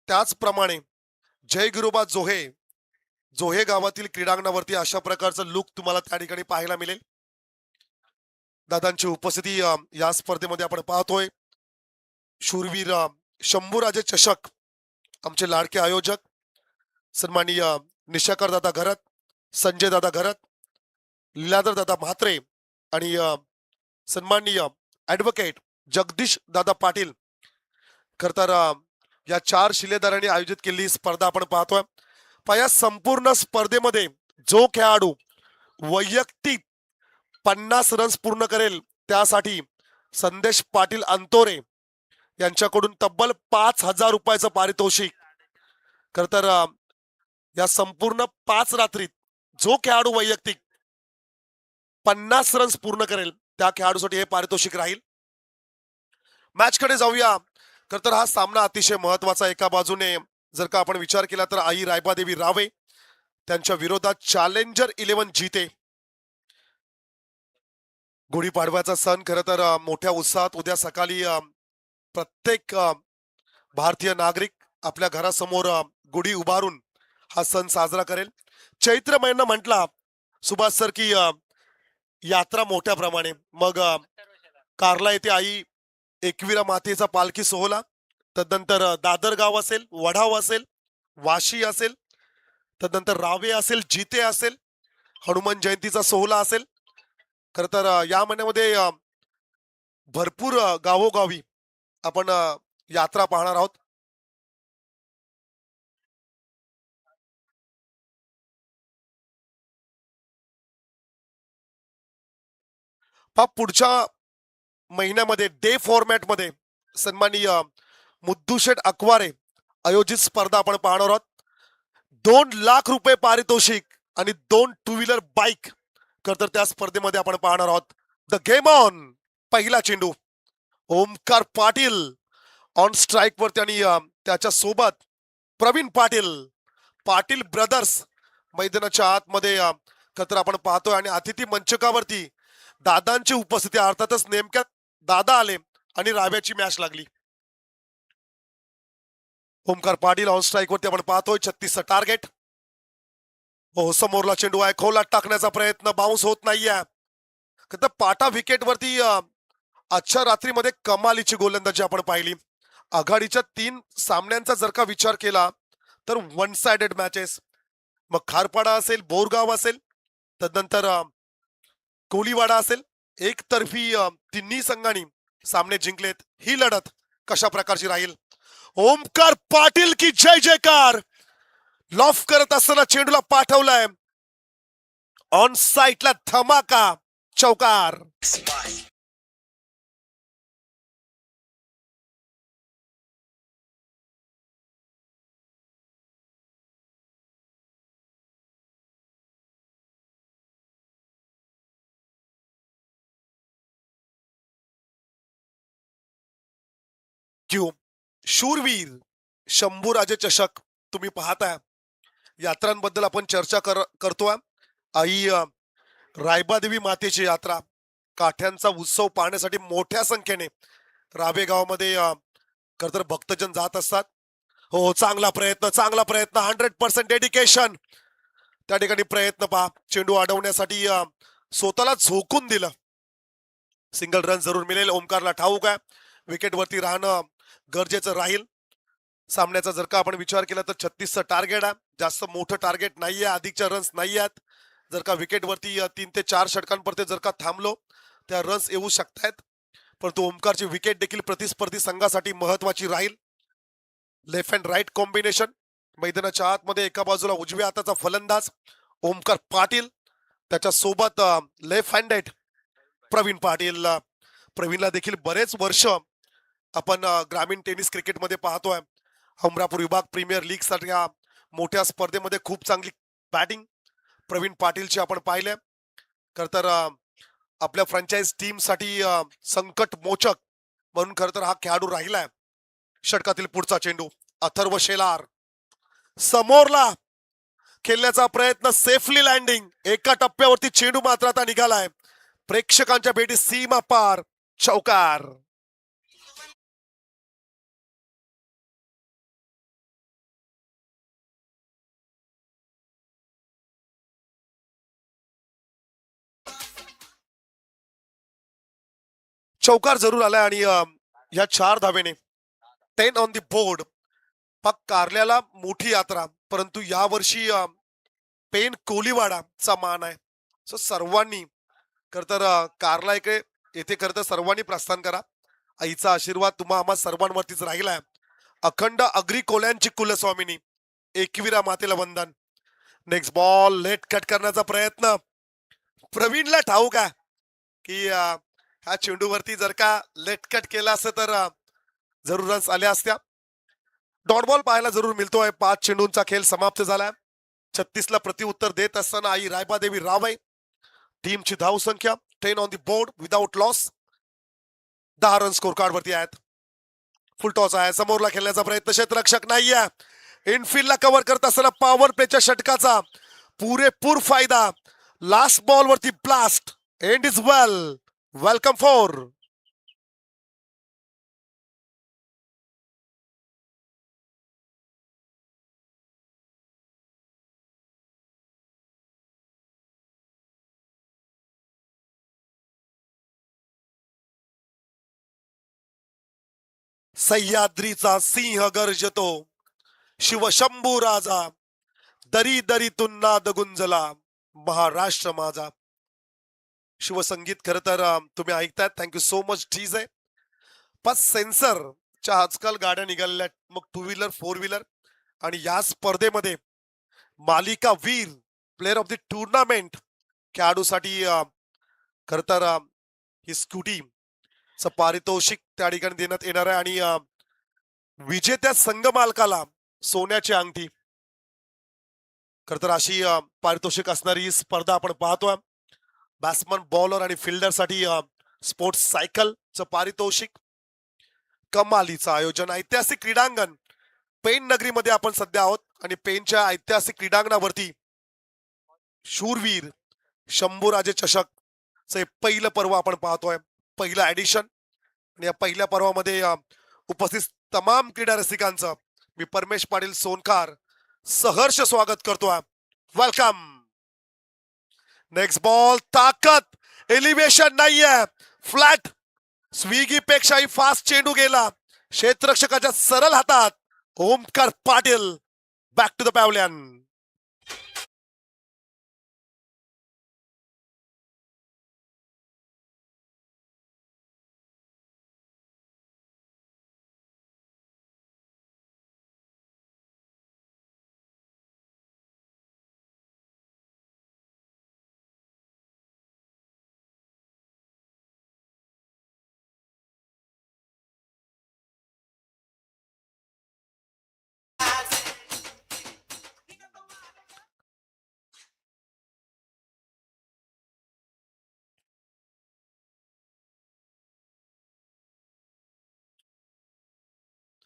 त्याचप्रमाणे जय गिरोबा जोहे गावातील क्रीडांगणावरती अशा प्रकारचं लुक तुम्हाला त्या ठिकाणी पाहायला मिळेल. दादांची उपस्थिती या स्पर्धेमध्ये आपण पाहतोय. शूरवीर शंभूराजे चषक आमचे लाडके आयोजक सन्माननीय निशाकर दादा घरत, संजय दादा घरत, लीलाधर दादा म्हात्रे आणि सन्माननीय ऍडव्होकेट जगदीश दादा पाटील खरतर या 4 शिलेदारांनी आयोजित केलेली ही स्पर्धा आपण पाहतोय. या संपूर्ण स्पर्धेमध्ये जो खेळाडू वैयक्तिक 50 रन्स पूर्ण करेल त्यासाठी संदेश पाटील अंतोरे यांच्याकडून तब्बल 5,000 रुपयाचं पारितोषिक. खरतर या संपूर्ण 5 रात्रीत जो खेळाडू वैयक्तिक 50 रन्स पूर्ण करेल त्या खेळाडूसाठी हे पारितोषिक राहील. मॅच कडे जाऊया. खरतर हा सामना अतिशय महत्वाचा. एका बाजूने जर का आपण विचार केला तर आई रायबादेवी रावे त्यांच्या विरोधात चॅलेंजर 11 जीते. गुढीपाडव्याचा सण खरं तर मोठ्या उत्साहात उद्या सकाळी प्रत्येक भारतीय नागरिक आपल्या घरासमोर गुढी उभारून हा सण साजरा करेल. चैत्र महिना म्हटला सुभाष सर की यात्रा मोठ्या प्रमाणे, मग कार्ला येथे आई एकविरा मातेचा पालखी सोहळा, तदनंतर दादर गाव असेल, वढाव असेल, वाशी असेल, तदनंतर रावे असेल, जिते असेल, हनुमान जयंतीचा सोहळा असेल. खर तर या महिन्यामध्ये भरपूर गावोगावी आपण यात्रा पाहणार आहोत. पुढच्या महिन्यामध्ये डे फॉर्मॅटमध्ये सन्माननीय मुद्दूशेठ अकवारे आयोजित स्पर्धा आपण पाहणार आहोत. 2 लाख रुपये पारितोषिक आणि 2 टू व्हीलर बाईक तर त्या स्पर्धेमध्ये आपण पाहणार आहोत. The game on. पहिला चेंडू ओमकार पाटील ऑन स्ट्राईक वरती आणि त्याच्या सोबत प्रवीण पाटील ब्रदर्स मैदानाच्या आतमध्ये तर आपण पाहतोय. आणि अतिथी मंचकावरती दादांची उपस्थिती, अर्थातच नेमक्या दादा आले आणि राव्याची मॅच लागली. ओमकार पाटील ऑन स्ट्राईक वरती आपण पाहतोय. 36चं टार्गेट. हो, समोरला चेंडू आहे, खोलात टाकण्याचा प्रयत्न, बाउन्स होत नाहीये. पाटा विकेट वरती आजच्या रात्रीमध्ये कमालीची गोलंदाजी आपण पाहिली. आघाडीच्या 3 सामन्यांचा जर का विचार केला तर 1 साइडेड मॅचेस, मग खारपाडा असेल, बोरगाव असेल, तदनंतर कोळीवाडा असेल, एकतर्फी तिन्ही संघांनी सामने जिंकलेत. ही लढत कशा प्रकारची राहील? ओमकार पाटील की जय जयकार. लॉफ करत असताना चेंडूला पाठवलाय ऑन साइटला, धमाका चौकार. क्यू शूरवीर शंभूराजे चषक तुम्ही पाहताय. यात्रांबद्दल आपण चर्चा करतोय. आई रायबादेवी मातेची यात्रा, काठ्यांचा उत्सव पाहण्यासाठी मोठ्या संख्येने रावे गावामध्ये खरतर भक्तजन जात असतात. हो, चांगला प्रयत्न 100% डेडिकेशन. त्या ठिकाणी प्रयत्न पहा, चेंडू अडवण्यासाठी स्वतःला झोकून दिलं. सिंगल रन जरूर मिळेल. ओमकारला ठाऊक आहे विकेट वरती राहणं गरजेचं राहील. सामन्याचा जर का आपण विचार केला तर 36चं टार्गेट आहे. जास्त मोठं टार्गेट नाहीये, अधिकच्या रन्स नाही आहेत. जर का विकेट वरती 3 ते 4 षटकांपर्यंत जर का थांबलो त्या रन्स येऊ शकतायत. परंतु ओमकारची विकेट देखील प्रतिस्पर्धी संघासाठी महत्वाची राहील. Left and right combination. मैदानाच्या आतमध्ये एका बाजूला उजव्या हाताचा फलंदाज ओमकार पाटील, त्याच्या सोबत लेफ्ट हँडेड प्रवीण पाटील. प्रवीणला देखील बरेच वर्ष आपण ग्रामीण टेनिस क्रिकेटमध्ये पाहतोय. अमरापूर विभाग प्रीमियर लीग सारख्या मोठ्या स्पर्धेमध्ये खूप चांगली बॅटिंग प्रवीण पाटीलची आपण पाहिले. खर तर आपल्या फ्रँचाइज टीम साठी संकट मोचक म्हणून खरं तर हा खेळाडू राहिलाय. षटकातील पुढचा चेंडू अथर्व शेलार समोरला खेळण्याचा प्रयत्न, सेफली लँडिंग. एका टप्प्यावरती चेंडू मात्र आता निघालाय. प्रेक्षकांच्या भेटी सीमा पार. चौकार. चौकार जरूर आलाय आणि या 4 धावेने 10 ऑन द बोर्ड. पक कारल्याला मोठी यात्रा, परंतु यावर्षी पेन कोलीवाडाचा मान आहे. सो सर्वांनी खर तर कारला येथे खर तर सर्वांनी प्रस्थान करा. आईचा आशीर्वाद तुम्हा आम्हा सर्वांवरतीच राहिलाय. अखंड अग्री कोल्यांची कुलस्वामिनी एकविरा मातेला वंदन. नेक्स्ट बॉल लेट कट करण्याचा प्रयत्न. प्रवीणला ठाऊक आहे की ह्या चेंडूवरती जर का लेट कट केला असतं तर जरूर रन्स आल्या असत्या. डॉट बॉल पाहायला जरूर मिळतोय. 5 चेंडूंचा खेळ समाप्त झालाय. 36ला प्रतिउत्तर देत असताना आई रायबादेवी रावय टीमची धाव संख्या 10 on the board without loss. 10 run score card वरती आहेत. फुल टॉस आहे. समोरला खेळण्याचा प्रयत्न, क्षेत्ररक्षक नाहीये. इनफिल्डला कव्हर करत असताना पॉवर प्लेच्या षटकाचा पुरेपूर फायदा. लास्ट बॉल वरती blast. And is well. Welcome four. सह्याद्रीचा सिंह गर्जतो, शिवशंभू राजा, दरी दरीतून नाद गुंजला, महाराष्ट्र माझा. शिवसंगीत खरं तर तुम्ही ऐकताय. Thank you so much. ठीक आहे. पण सेन्सरच्या आजकाल गाड्या निघालेल्या, मग 2 व्हीलर 4 व्हीलर, आणि या स्पर्धेमध्ये मालिका वीर प्लेअर ऑफ द टुर्नामेंट खेळाडूसाठी खर तर ही स्कूटी पारितोषिक त्या ठिकाणी देण्यात येणार आहे. आणि विजेत्या संघ मालकाला सोन्याची अंगठी. खर तर अशी पारितोषिक असणारी ही स्पर्धा आपण पाहतोय. बॅट्समन, बॉलर आणि फिल्डर साठी स्पोर्ट्स सायकलचं पारितोषिक. कमालीचं आयोजन. ऐतिहासिक क्रीडांगण पेन नगरीमध्ये आपण सध्या आहोत आणि पेनच्या ऐतिहासिक क्रीडांगणावरती शूरवीर शंभूराजे चषक पहिलं पर्व आपण पाहतोय. पहिलं ऍडिशन. आणि या पहिल्या पर्वामध्ये उपस्थित तमाम क्रीडा रसिकांचं मी परमेश पाटील सोनकार सहर्ष स्वागत करतोय. वेलकम. Next ball. ताकद, एलिव्हेशन नाहीये. फ्लॅट. स्विगी पेक्षाही फास्ट चेंडू गेला क्षेत्ररक्षकाच्या सरळ हातात. Omkar Patil back to the pavilion.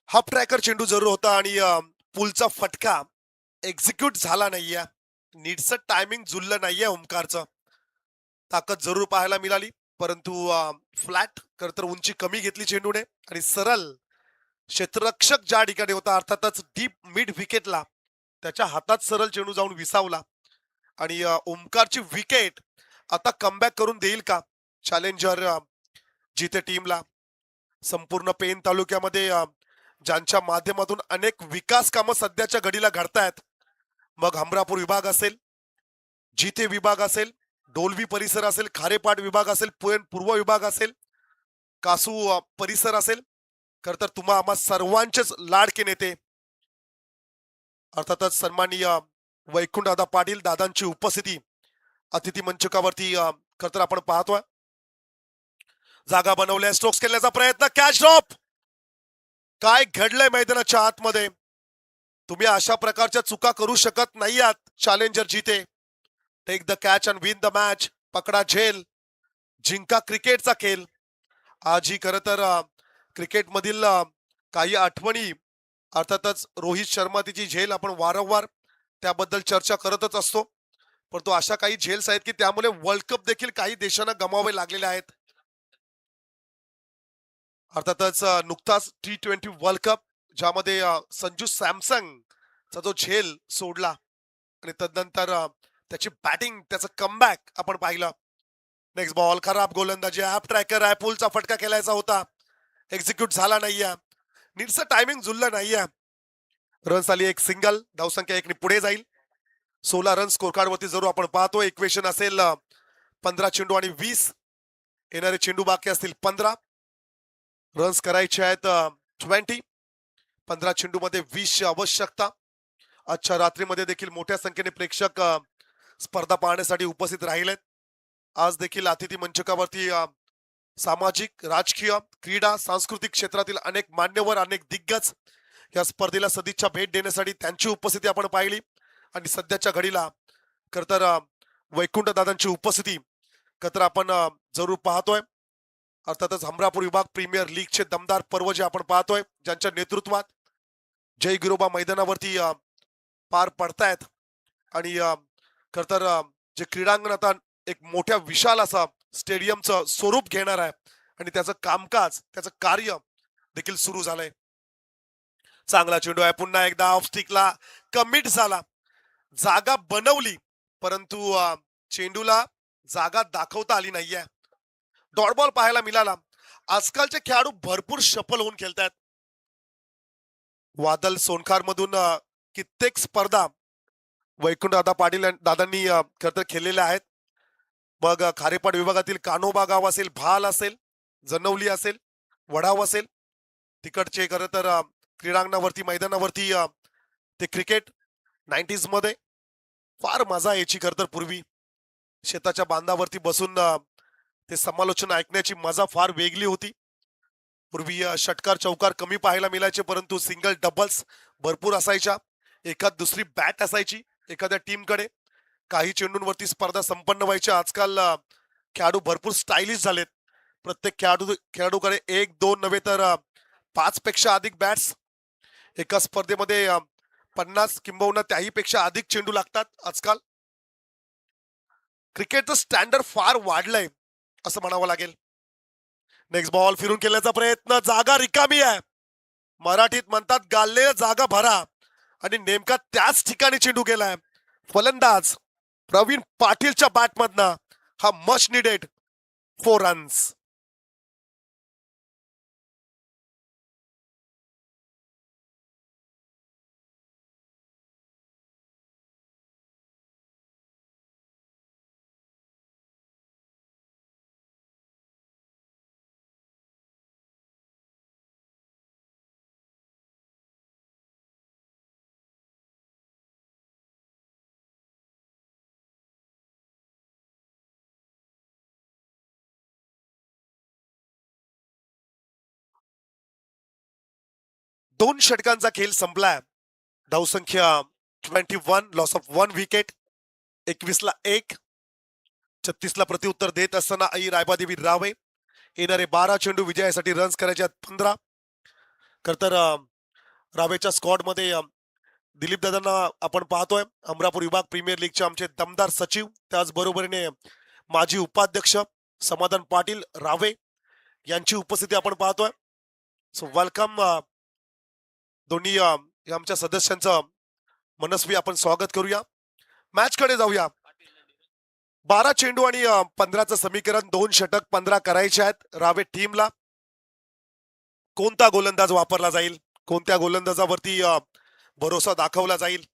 हा ट्रॅकर चेंडू जरूर होता आणि पुलचा फटका एक्झिक्यूट झाला नाहीये. नीटचं टायमिंग जुळलं नाहीये ओमकारचं. ताकद जरूर पाहायला मिळाली, परंतु फ्लॅट खर तर उंची कमी घेतली चेंडूने आणि सरळ क्षेत्ररक्षक ज्या ठिकाणी होता, अर्थातच डीप मिड विकेटला त्याच्या हातात सरळ चेंडू जाऊन विसावला. आणि ओमकारची विकेट आता कमबॅक करून देईल का चॅलेंजर जिथे टीमला. संपूर्ण पेन तालुक्यामध्ये ज्यांच्या माध्यमातून अनेक विकास कामं सध्याच्या घडीला घडतायत, मग हमरापूर विभाग असेल, जिथे विभाग असेल, डोलवी परिसर असेल, खारेपाट विभाग असेल, पूर्व विभाग असेल, कासू परिसर असेल, खर तर तुम्हा आम्हा सर्वांचेच लाडके नेते अर्थातच सन्माननीय वैकुंठ दादा पाटील दादांची उपस्थिती अतिथी मंचकावरती खर तर आपण पाहतोय. जागा बनवल्या, स्ट्रोक्स केल्याचा प्रयत्न, कॅच ड्रॉप. काय घडलंय मैदानाच्या आतमध्ये. तुम्ही अशा प्रकारच्या चुका करू शकत नाही आहात. चॅलेंजर जिथे take the catch and win the match. पकडा झेल, जिंका क्रिकेटचा खेळ. आज ही खरं तर क्रिकेटमधील काही आठवणी, अर्थातच रोहित शर्मा तिची झेल आपण वारंवार त्याबद्दल चर्चा करतच असतो, परंतु अशा काही झेल्स आहेत की त्यामुळे वर्ल्ड कप देखील काही देशांना गमावे लागलेले आहेत. अर्थातच नुकताच T20 वर्ल्ड कप ज्यामध्ये संजू सॅमसंगचा जो झेल सोडला आणि तदनंतर त्याची बॅटिंग, त्याचं कमबॅक आपण पाहिलं. नेक्स्ट बॉल, खराब गोलंदाजी, ॲप ट्रॅकर आहे, पुलचा फटका खेळायचा होता, एक्झिक्यूट झाला नाहीये, नीटचं टायमिंग जुळलं नाहीये. रन्स आली, एक सिंगल, धावसंख्या 1 ने पुढे जाईल. 16 रन स्कोर कार्ड वरती जरूर आपण पाहतो. इक्वेशन असेल 15 चेंडू आणि 20, येणारे चेंडू बाकी असतील 15. रन्स करायचे आहेत 20, 15 चेंडू मध्ये 20ची आवश्यकता. आजच्या रात्रीमध्ये देखील मोठ्या संख्येने प्रेक्षक स्पर्धा पाहण्यासाठी उपस्थित राहिलेत. आज देखील अतिथी मंचकावरती सामाजिक, राजकीय, क्रीडा, सांस्कृतिक क्षेत्रातील अनेक मान्यवर, अनेक दिग्गज या स्पर्धेला सदिच्छा भेट देण्यासाठी त्यांची उपस्थिती आपण पाहिली. आणि सध्याच्या घडीला खरतर वैकुंठ दादांची उपस्थिती खरतर आपण जरूर पाहतोय. अर्थातच हमरापूर विभाग प्रीमियर लीगचे दमदार पर्व जे आपण पाहतोय, ज्यांच्या नेतृत्वात जय गिरोबा मैदानावरती पार पडतायत. आणि खरतर जे क्रीडांगण आता एक मोठ्या विशाल असा स्टेडियमचं स्वरूप घेणार आहे आणि त्याचं कामकाज, त्याचं कार्य देखील सुरू झालंय. चांगला चेंडू आहे, पुन्हा एकदा ऑफ स्टिकला कमिट झाला, जागा बनवली, परंतु चेंडूला जागा दाखवता आली नाहीये. डॉट बॉल पाहायला मिळाला. आजकालचे खेळाडू भरपूर सफल होऊन खेळतात. वादल सोनखार मधून कित्येक स्पर्धा वैकुंठ दादा पाटील दादांनी खरतर खेळलेल्या आहेत. मग खारेपाट विभागातील कानोबा गाव असेल, भाल असेल, जनवली असेल, वडाव असेल, तिकडचे खरं तर क्रीडांगणावरती, मैदानावरती ते क्रिकेट 90s मध्ये फार मजा यायची. खरं तर पूर्वी शेताच्या बांधावरती बसून ते समालोचन ऐकण्याची मजा फार वेगळी होती. पूर्वी षटकार चौकार कमी पाहायला मिळायचे, परंतु सिंगल डबल्स भरपूर असायच्या. एखाद दुसरी बॅट असायची एखाद्या टीमकडे. काही चेंडूंवरती स्पर्धा संपन्न व्हायच्या. आजकाल खेळाडू भरपूर स्टायलिश झालेत. प्रत्येक खेळाडूकडे 1 2 नव्हे तर 5 पेक्षा अधिक बॅट्स. एका स्पर्धेमध्ये 50 किंबहुना त्याही पेक्षा अधिक चेंडू लागतात. आजकाल क्रिकेटचं स्टँडर्ड फार वाढलंय असं म्हणावं लागेल. नेक्स्ट बॉल, फिरून केल्याचा प्रयत्न, जागा रिकामी आहे. मराठीत म्हणतात गाल्लेल्या जागा भरा, आणि नेमका त्याच ठिकाणी चेंडू गेलाय. फलंदाज प्रवीण पाटीलच्या बॅटमधनं हा मच निडेड 4 रन्स. दोन षटकांचा खेळ संपलाय. धावसंख्या 21, लॉस ऑफ 1 विकेट. 21ला 1. 36ला प्रत्युत्तर देत असताना आई रायबादेवी रावे. येणारे 12 चेंडू विजयासाठी रन्स करायचे आहेत 15. खरतर रावेच्या स्क्वॉड मध्ये दिलीप दादांना आपण पाहतोय. अमरापूर विभाग प्रीमियर लीगचे आमचे दमदार सचिव, त्याचबरोबरीने माजी उपाध्यक्ष समाधान पाटील रावे यांची उपस्थिती आपण पाहतोय. सो वेलकम दोन्ही आमच्या सदस्यांचं मनस्वी आपण स्वागत करूया. मॅच कडे जाऊया. 12 चेंडू आणि 15चं समीकरण, 2 षटक 15 करायचे आहेत रावे टीमला. कोणता गोलंदाज वापरला जाईल, कोणत्या गोलंदाजावरती भरोसा दाखवला जाईल.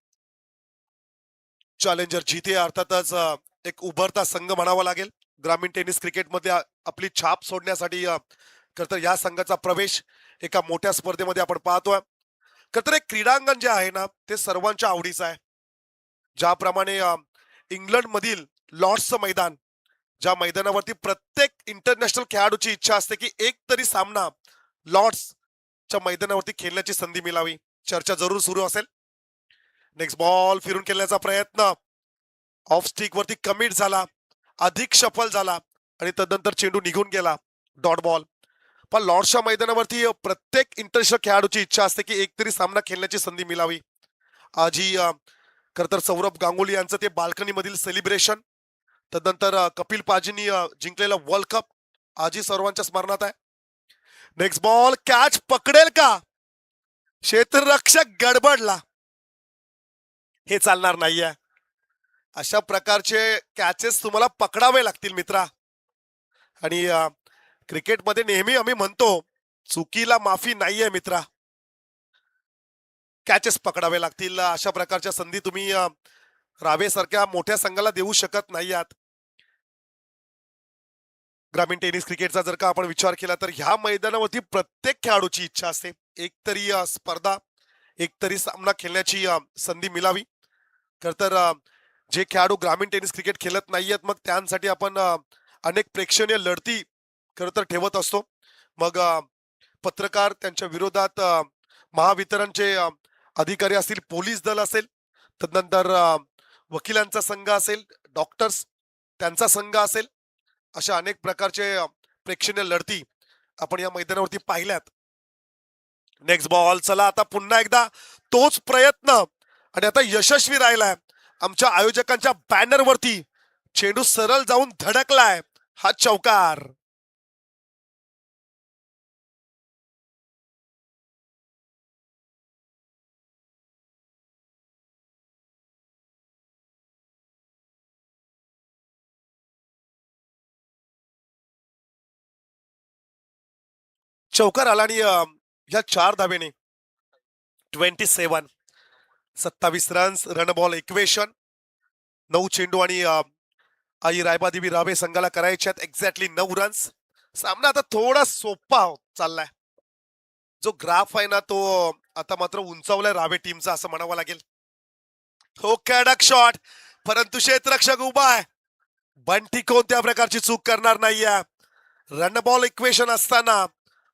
चॅलेंजर जिथे अर्थातच एक उभरता संघ म्हणावा लागेल. ग्रामीण टेनिस क्रिकेटमध्ये आपली छाप सोडण्यासाठी खरतर या संघाचा प्रवेश एका मोठ्या स्पर्धेमध्ये आपण पाहतोय. खरतर एक क्रीडांगण जे आहे ना, ते सर्वांच्या आवडीचं आहे. ज्याप्रमाणे इंग्लंड मधील लॉर्ड्सचं मैदान, ज्या मैदानावरती प्रत्येक इंटरनॅशनल खेळाडूची इच्छा असते की एक तरी सामना लॉर्ड्सच्या मैदानावरती खेळण्याची संधी मिळावी. चर्चा जरूर सुरू असेल. नेक्स्ट बॉल, फिरून खेळण्याचा प्रयत्न, ऑफ स्टिक वरती कमिट झाला, अधिक सफल झाला आणि तदनंतर चेंडू निघून गेला. Dot ball. पण लॉर्ड्सच्या मैदानावरती प्रत्येक इंटरनॅशनल खेळाडूची इच्छा असते की एक तरी सामना खेळण्याची संधी मिळावी. आजही खरं तर सौरभ गांगुली यांचं ते बाल्कनीमधील सेलिब्रेशन, तदनंतर कपिल पाजींनी जिंकलेला वर्ल्ड कप आजही सर्वांच्या स्मरणात आहे. नेक्स्ट बॉल, कॅच पकडेल का? क्षेत्ररक्षक गडबडला. हे चालणार नाहीये. अशा प्रकारचे कॅचेस तुम्हाला पकडावे लागतील मित्रा. आणि क्रिकेटमध्ये नेहमी आम्ही म्हणतो चुकीला माफी नाहीये मित्रा. कॅचेस पकडावे लागतील. अशा प्रकारच्या संधी तुम्ही रावे सारख्या मोठ्या संघाला देऊ शकत नाही आहात. ग्रामीण टेनिस क्रिकेटचा जर का आपण विचार केला तर ह्या मैदानावरती प्रत्येक खेळाडूची इच्छा असते एक तरी स्पर्धा, एक तरी सामना खेळण्याची संधी मिळावी. खर तर जे खेळाडू ग्रामीण टेनिस क्रिकेट खेळत नाहीयेत मग त्यांसाठी आपण अनेक प्रेक्षणीय लढती खर तर ठेवत असतो. मग पत्रकार, त्यांच्या विरोधात महावितरणचे अधिकारी असतील, पोलीस दल असेल, तदनंतर वकिलांचा संघ असेल, डॉक्टर्स त्यांचा संघ असेल, अशा अनेक प्रकारचे प्रेक्षणीय लढती आपण या मैदानावरती पाहिल्यात. नेक्स्ट बॉल, चला आता पुन्हा एकदा तोच प्रयत्न आणि आता यशस्वी राहिलाय. आमच्या आयोजकांच्या बॅनरवरती चेंडू सरळ जाऊन धडकलाय. हा चौकार. चौकार आला आणि ह्या 4 धावेने 27 रन्स, रन बॉल इक्वेशन, 9 चेंडू आणि आई रायबादेवी रावे संघाला करायचे आहेत एक्झॅक्टली 9 रन्स. सामना आता थोडा सोपा चाललाय. जो ग्राफ आहे ना तो आता मात्र उंचावलाय रावे टीमचा असं म्हणावं लागेल. हो, कडक शॉट, परंतु क्षेत्ररक्षक उभा आहे. बंटी कोणत्या प्रकारची चूक करणार नाहीये. रन बॉल इक्वेशन असताना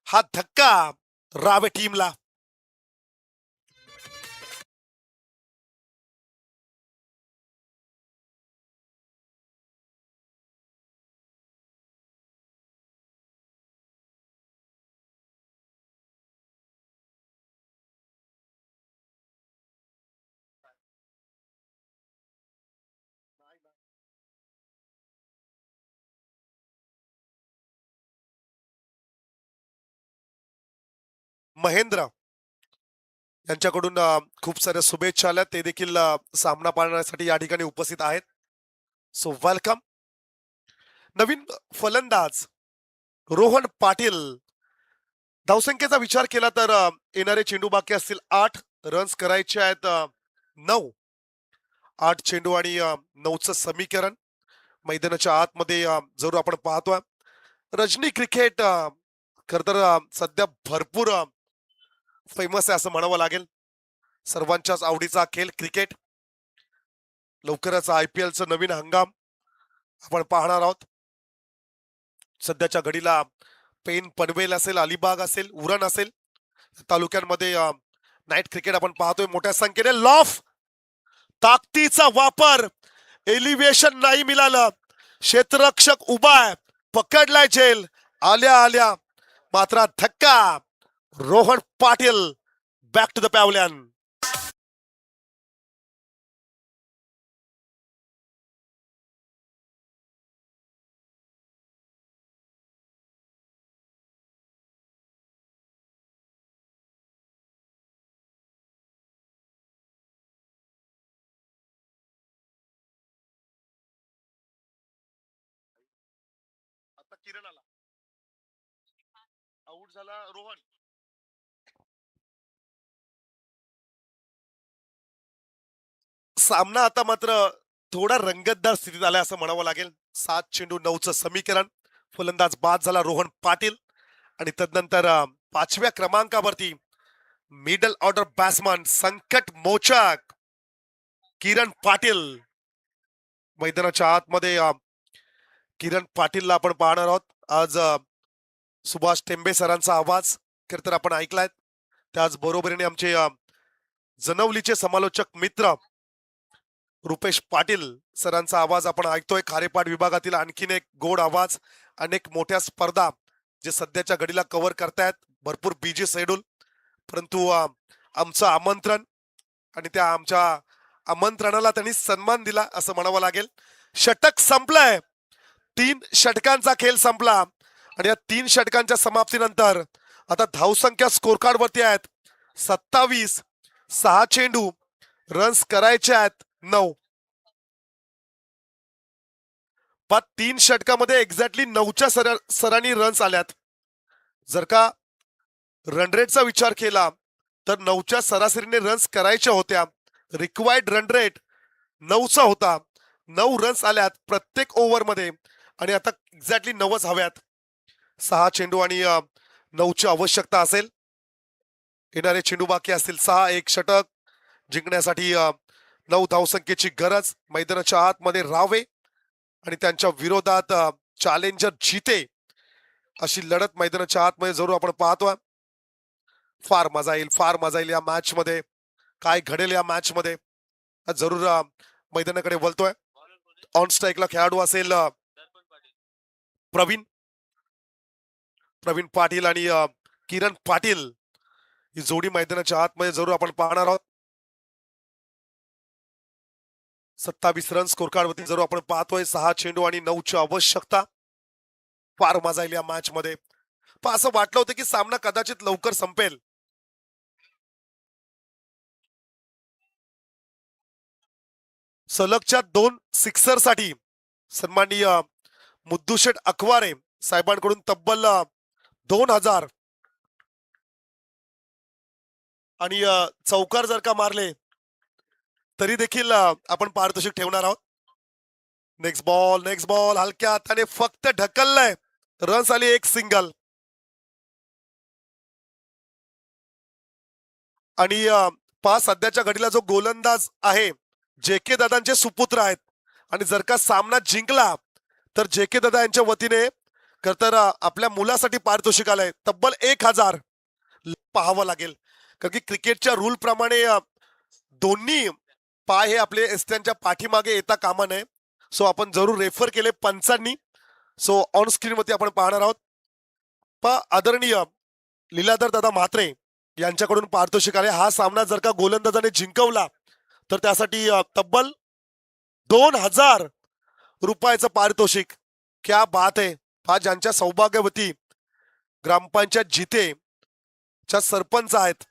हा धक्का रावे टीमला. महेंद्र यांच्याकडून खूप साऱ्या शुभेच्छा आल्या. ते देखील सामना पाहण्यासाठी या ठिकाणी उपस्थित आहेत. So welcome. नवीन फलंदाज रोहन पाटील. धावसंख्येचा विचार केला तर येणारे चेंडू बाकी असतील 8, रन्स करायचे आहेत 9. 8 चेंडू आणि 9चं समीकरण मैदानाच्या आतमध्ये जरूर आपण पाहतोय. रजनी क्रिकेट खर तर सध्या भरपूर फेमस आहे असं म्हणावं लागेल. सर्वांच्याच आवडीचा खेळ क्रिकेट. लवकरच IPLचं नवीन हंगाम आपण पाहणार आहोत. सध्याच्या घडीला पेन, पनवेल असेल, अलिबाग असेल, उरण असेल तालुक्यांमध्ये नाईट क्रिकेट आपण पाहतोय मोठ्या संख्येने. लॉफ, ताकदीचा वापर, एलिव्हेशन नाही मिळालं. क्षेत्ररक्षक उभा आहे, पकडलाय झेल. आल्या आल्या मात्र धक्का. Rohan Patil back to the pavilion. आता किरण आला, आऊट झाला रोहन. सामना आता मात्र थोडा रंगतदार स्थितीत आलाय असं म्हणावं लागेल. 7 चेंडू 9चं समीकरण. फलंदाज बाद झाला रोहन पाटील आणि तदनंतर 5व्या क्रमांकावरती मिडल ऑर्डर बॅट्समन, संकट मोचक किरण पाटील. मैदानाच्या आतमध्ये किरण पाटीलला आपण पाहणार आहोत. आज सुभाष टेंबे सरांचा आवाज खरं तर आपण ऐकलाय. त्याच बरोबरीने आमचे जनवलीचे समालोचक मित्र रुपेश पाटील सरांचा आवाज आपण ऐकतोय. खारेपाट विभागातील आणखीन एक गोड आवाज. अनेक मोठ्या स्पर्धा जे सध्याच्या घडीला कव्हर करतायत भरपूर बिजी शेड्यूल, परंतु आमचं आमंत्रण आणि त्या आमच्या आमंत्रणाला त्यांनी सन्मान दिला असं म्हणावं लागेल. षटक संपलंय, 3 षटकांचा खेळ संपला आणि या 3 षटकांच्या समाप्तीनंतर आता धावसंख्या स्कोर कार्ड वरती आहेत 27. 6 चेंडू, रन्स करायचे आहेत 9. 3 षटकामध्ये एक्झॅक्टली 9च्या सरांनी रन्स आल्यात. जर का रन रेटचा विचार केला तर 9च्या सरासरीने रन्स करायच्या होत्या. रिक्वायर्ड रन रेट 9चा होता. 9 रन्स आल्यात प्रत्येक ओव्हरमध्ये आणि आता एक्झॅक्टली 9च हव्यात. 6 चेंडू आणि 9ची आवश्यकता असेल. येणारे चेंडू बाकी असतील 6. एक षटक जिंकण्यासाठी 9 धावसंख्येची गरज. मैदानाच्या आतमध्ये रावे आणि त्यांच्या विरोधात चॅलेंजर जिते अशी लढत मैदानाच्या आतमध्ये जरूर आपण पाहतोय. फार मजा येईल या मॅच मध्ये. काय घडेल या मॅच मध्ये जरूर मैदानाकडे वळतोय. ऑन स्ट्राईकला खेळाडू असेल प्रवीण पाटील आणि किरण पाटील. ही जोडी मैदानाच्या आतमध्ये जरूर आपण पाहणार आहोत. 27 रन स्कोर कार्ड वरती जरूर आपण पाहतोय. 6 चेंडू आणि 9ची आवश्यकता. फार मजा येईल या मॅच मध्ये. पण असं वाटलं होतं की सामना कदाचित लवकर संपेल. सलगच्या 2 सिक्सर साठी सन्माननीय मुद्दुशेठ अखवारे साहेबांकडून तब्बल 2000 आणि चौकार जर का मारले तरी देखील आपण पारितोषिक ठेवणार आहोत. नेक्स्ट बॉल हलक्या हाताने फक्त ढकललंय. रन्स आली 1 सिंगल. आणि सध्याच्या घडीला जो गोलंदाज आहे JK दादांचे सुपुत्र आहेत आणि जर का सामना जिंकला तर JK दादा यांच्या वतीने तर आपल्या मुलासाठी पारितोषिक आलंय तब्बल 1000. पाहावं लागेल कारण की क्रिकेटच्या रूल प्रमाणे दोन्ही पाय हे आपले एस्त्यांच्या पाठीमागे येता कामा नये. सो आपण जरूर रेफर केले पंचांनी. सो ऑन स्क्रीन वरती आपण पाहणार आहोत. आदरणीय लीलाधर दादा म्हात्रे यांच्याकडून पारितोषिक आले. हा सामना जर का गोलंदाजाने जिंकवला तर त्यासाठी तब्बल 2000 रुपयाचं पारितोषिक. क्या बात आहे. ज्यांच्या सौभाग्यवती ग्रामपंचायत जिते च्या सरपंच आहेत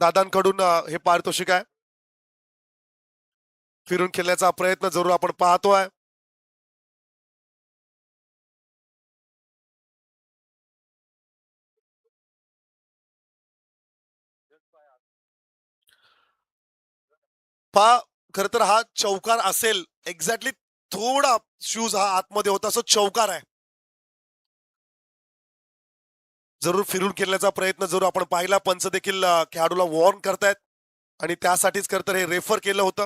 दादांकडून हे पारितोषिक आहे. फिरून खेळण्याचा प्रयत्न जरूर आपण पाहतोय. खर तर हा चौकार असेल. एक्झॅक्टली थोडा शूज हा आतमध्ये होता. सो चौकार आहे. जरूर फिरून खेळण्याचा प्रयत्न जरूर आपण पाहिला. पंच देखील खेळाडूला वॉर्न करतायत आणि त्यासाठीच खरं हे रेफर केलं होतं.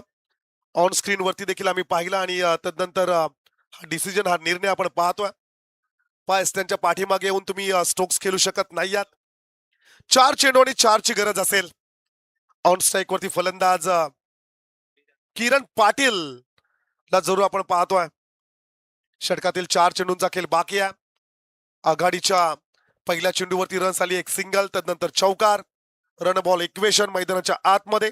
ऑन स्क्रीन वरती देखील आम्ही पाहिला आणि तदनंतर हा डिसिजन हा निर्णय आपण पाहतोय. त्यांच्या पाठीमागे येऊन तुम्ही स्ट्रोक्स खेळू शकत नाही आहात. 4 चेंडू आणि 4ची गरज असेल. ऑन स्ट्राईक वरती फलंदाज किरण पाटील ला जरूर आपण पाहतोय. षटकातील 4 चेंडूंचा खेळ बाकी आहे. आघाडीच्या पहिल्या चेंडूवरती रन्स आली 1 सिंगल. तदनंतर चौकार. रन बॉल इक्वेशन मैदानाच्या आतमध्ये.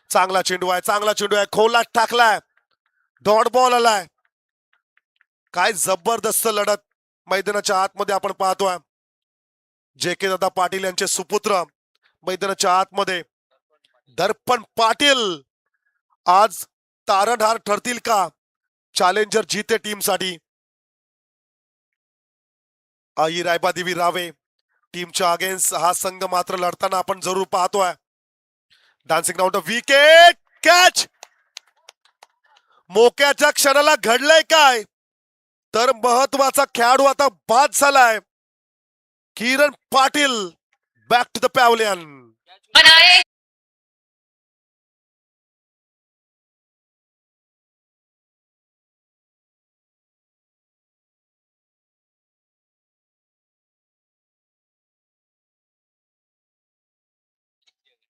चांगला चेंडू आहे. खोलात टाकलाय. डॉट बॉल आलाय. काय जबरदस्त लढत मैदानाच्या आतमध्ये आपण पाहतोय. JK दादा पाटील यांचे सुपुत्र मैदानाच्या आतमध्ये. दर्पण पाटील आज तारणहार ठरतील का चॅलेंजर जिते टीम साठी. आई रायबादेवी रावे टीमच्या अगेन्स्ट हा संघ मात्र लढताना आपण जरूर पाहतोय. Dancing down the wicket. Catch. मोक्याच्या क्षणाला घडलंय काय तर महत्वाचा खेळाडू आता बाद झालाय. Kiran Patil back to the pavilion.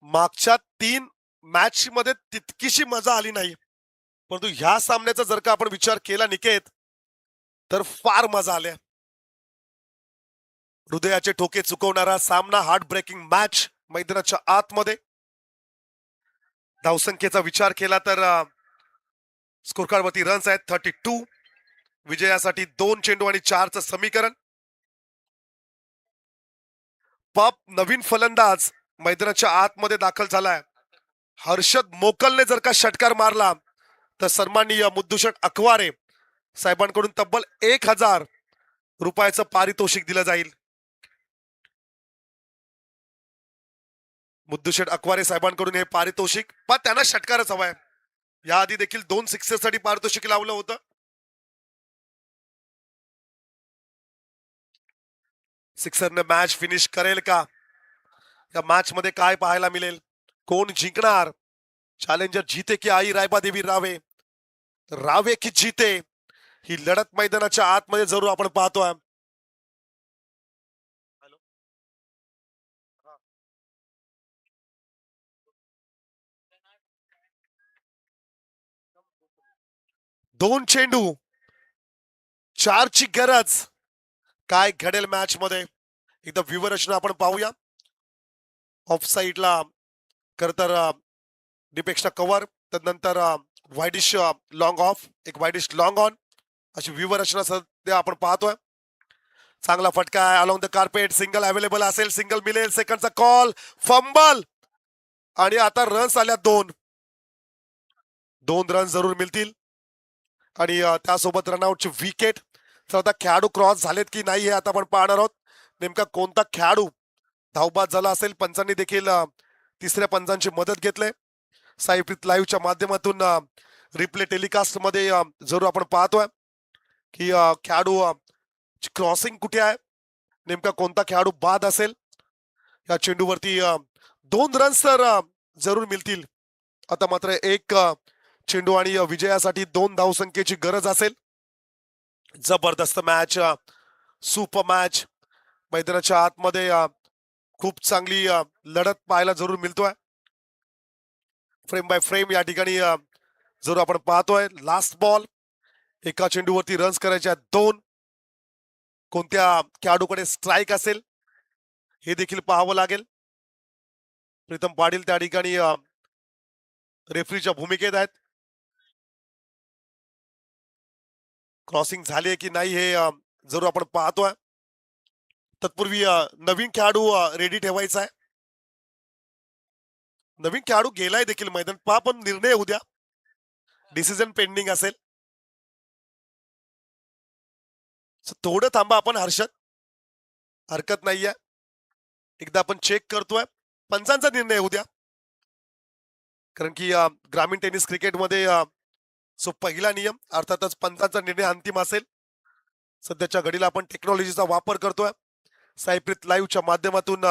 मागच्या 3 मॅच मध्ये तितकीशी मजा आली नाही, परंतु ह्या सामन्याचा जर का आपण विचार केला निकेत तर फार मजा आल्या. हृदयाचे ठोके चुकवणारा सामना, हार्ट ब्रेकिंग मॅच मैदानाच्या आतमध्ये. धावसंख्येचा विचार केला तर स्कोर कार्ड वरती रन्स आहेत 32. विजयासाठी 2 चेंडू आणि 4चं समीकरण. पप नवीन फलंदाज मैदानाच्या आतमध्ये दाखल झालाय. हर्षद मोकलने जर का षटकार मारला तर सन्माननीय मुद्दुशेठ अखवारे साहेबांकडून तब्बल 1000 रुपयाचं पारितोषिक दिलं जाईल. मुद्दुशेठ अखवारे साहेबांकडून हे पारितोषिक, पण त्यांना षटकारच हवाय. याआधी देखील 2 सिक्सरसाठी पारितोषिक लावलं होतं. सिक्सरने मॅच फिनिश करेल का? या मॅच मध्ये काय पाहायला मिळेल? कोण जिंकणार? चॅलेंजर जीते की आई रायबादेवी रावे, रावे की जीते, ही लढत मैदानाच्या आतमध्ये जरूर आपण पाहतोय. दोन चेंडू, 4ची गरज. काय घडेल मॅच मध्ये? एकदा व्ह्यूवर रचना आपण पाहूया. ऑफ साईडला खर तर डिपेक्षा कव्हर, त्यानंतर वाईडिश लॉंग ऑफ, एक वाईडिश लॉंग ऑन, अशी व्ह्यूवर रचना सध्या आपण पाहतोय. चांगला फटका आहे along the carpet. Single available असेल, सिंगल मिळेल. सेकंडचा कॉल, फंबल, आणि आता रन्स आल्या 2 रन्स जरूर मिळतील. आणि त्यासोबत रनआउटची विकेट. तर आता खेळाडू क्रॉस झालेत की नाही हे आता आपण पाहणार आहोत. नेमका कोणता खेळाडू धावबाद झाला असेल. पंचांनी देखील तिसऱ्या पंचांची मदत घेतली. साईप्रीत लाईव्हच्या माध्यमातून रिप्ले टेलिकास्ट मध्ये जरूर आपण पाहतोय की खेळाडू क्रॉसिंग कुठे आहे, नेमका कोणता खेळाडू बाद असेल. या चेंडूवरती 2 रन्स तर जरूर मिळतील. आता मात्र एक चेंडू आणि विजयासाठी 2 धावसंख्येची गरज असेल. जबरदस्त मॅच, सुपर मॅच. मैदानाच्या आतमध्ये खूप चांगली लढत पाहायला जरूर मिळतोय. फ्रेम बाय फ्रेम या ठिकाणी जरूर आपण पाहतोय. लास्ट बॉल, एका चेंडूवरती रन्स करायच्या 2. कोणत्या खेळाडूकडे स्ट्राईक असेल हे देखील पाहावं लागेल. प्रीतम पाटील त्या ठिकाणी रेफरीच्या भूमिकेत आहेत. क्रॉसिंग झाली की नाही हे जरूर आपण पाहतोय. तत्पूर्वी नवीन खेळाडू रेडी ठेवायचा आहे. नवीन खेळाडू गेलाय देखील मैदान पहा, पण निर्णय उद्या डिसिजन पेंडिंग असेल. थोडं थांबा आपण हर्षद, हरकत नाहीये. एकदा आपण चेक करतोय. पंचांचा निर्णय उद्या, कारण की ग्रामीण टेनिस क्रिकेटमध्ये सो पहिला नियम अर्थातच पंचांचा निर्णय अंतिम असेल. सध्याच्या घडीला आपण टेक्नॉलॉजीचा वापर करतोय. साईप्रीत लाईव्हच्या माध्यमातून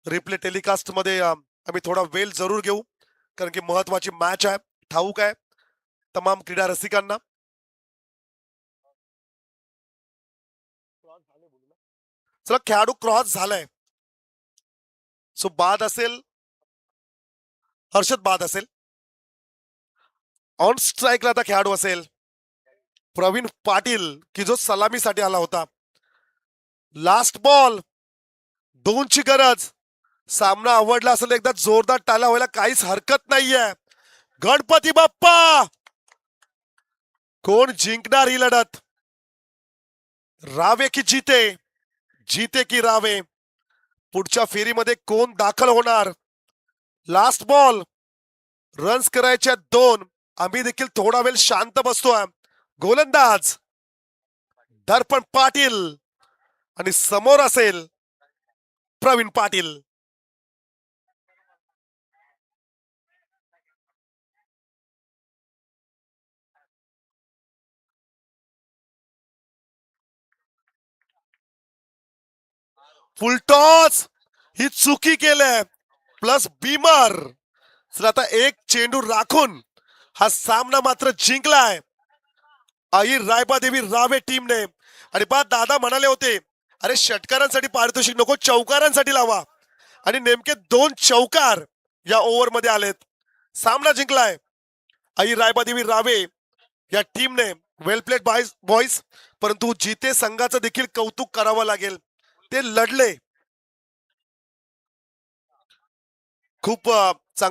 रिप्ले टेलिकास्ट मध्ये आम्ही थोडा वेळ जरूर घेऊ, कारण की महत्वाची मॅच आहे. ठाऊक आहे तमाम क्रीडा रसिकांना. चला, खेळाडू क्रॉस झालाय, सो बाद असेल, हर्षद बाद असेल. ऑन स्ट्राईकला आता खेळाडू असेल प्रवीण पाटील, की जो सलामीसाठी आला होता. लास्ट बॉल, 2ची गरज. सामना आवडला असेल एकदा जोरदार टाळ्या व्हायला काहीच हरकत नाहीये. गणपती बाप्पा, कोण जिंकणार ही लढत? रावे की जीते, जीते की रावे? पुढच्या फेरीमध्ये कोण दाखल होणार? लास्ट बॉल, रन्स करायच्या 2. आम्ही देखील थोडा वेळ शांत बसतोय. गोलंदाज दर्पण पाटील आणि समोर असेल प्रवीण पाटील. फुलटॉस, ही चुकी केले प्लस बीमर. तर आता एक चेंडू राखून हा सामना मात्र जिंकलाय आई रायबादेवी रावे टीमने. आणि बा दादा म्हणाले होते, अरे षटकारांसाठी पारितोषिक नको, चौकारांसाठी लावा. आणि नेमके 2 चौकार या ओव्हर मध्ये आलेत. सामना जिंकलाय आई रायबादेवी रावे या टीमने. वेल प्लेड बॉईज. परंतु जिते संघाचं देखील कौतुक करावं लागेल. ते लढले. खूप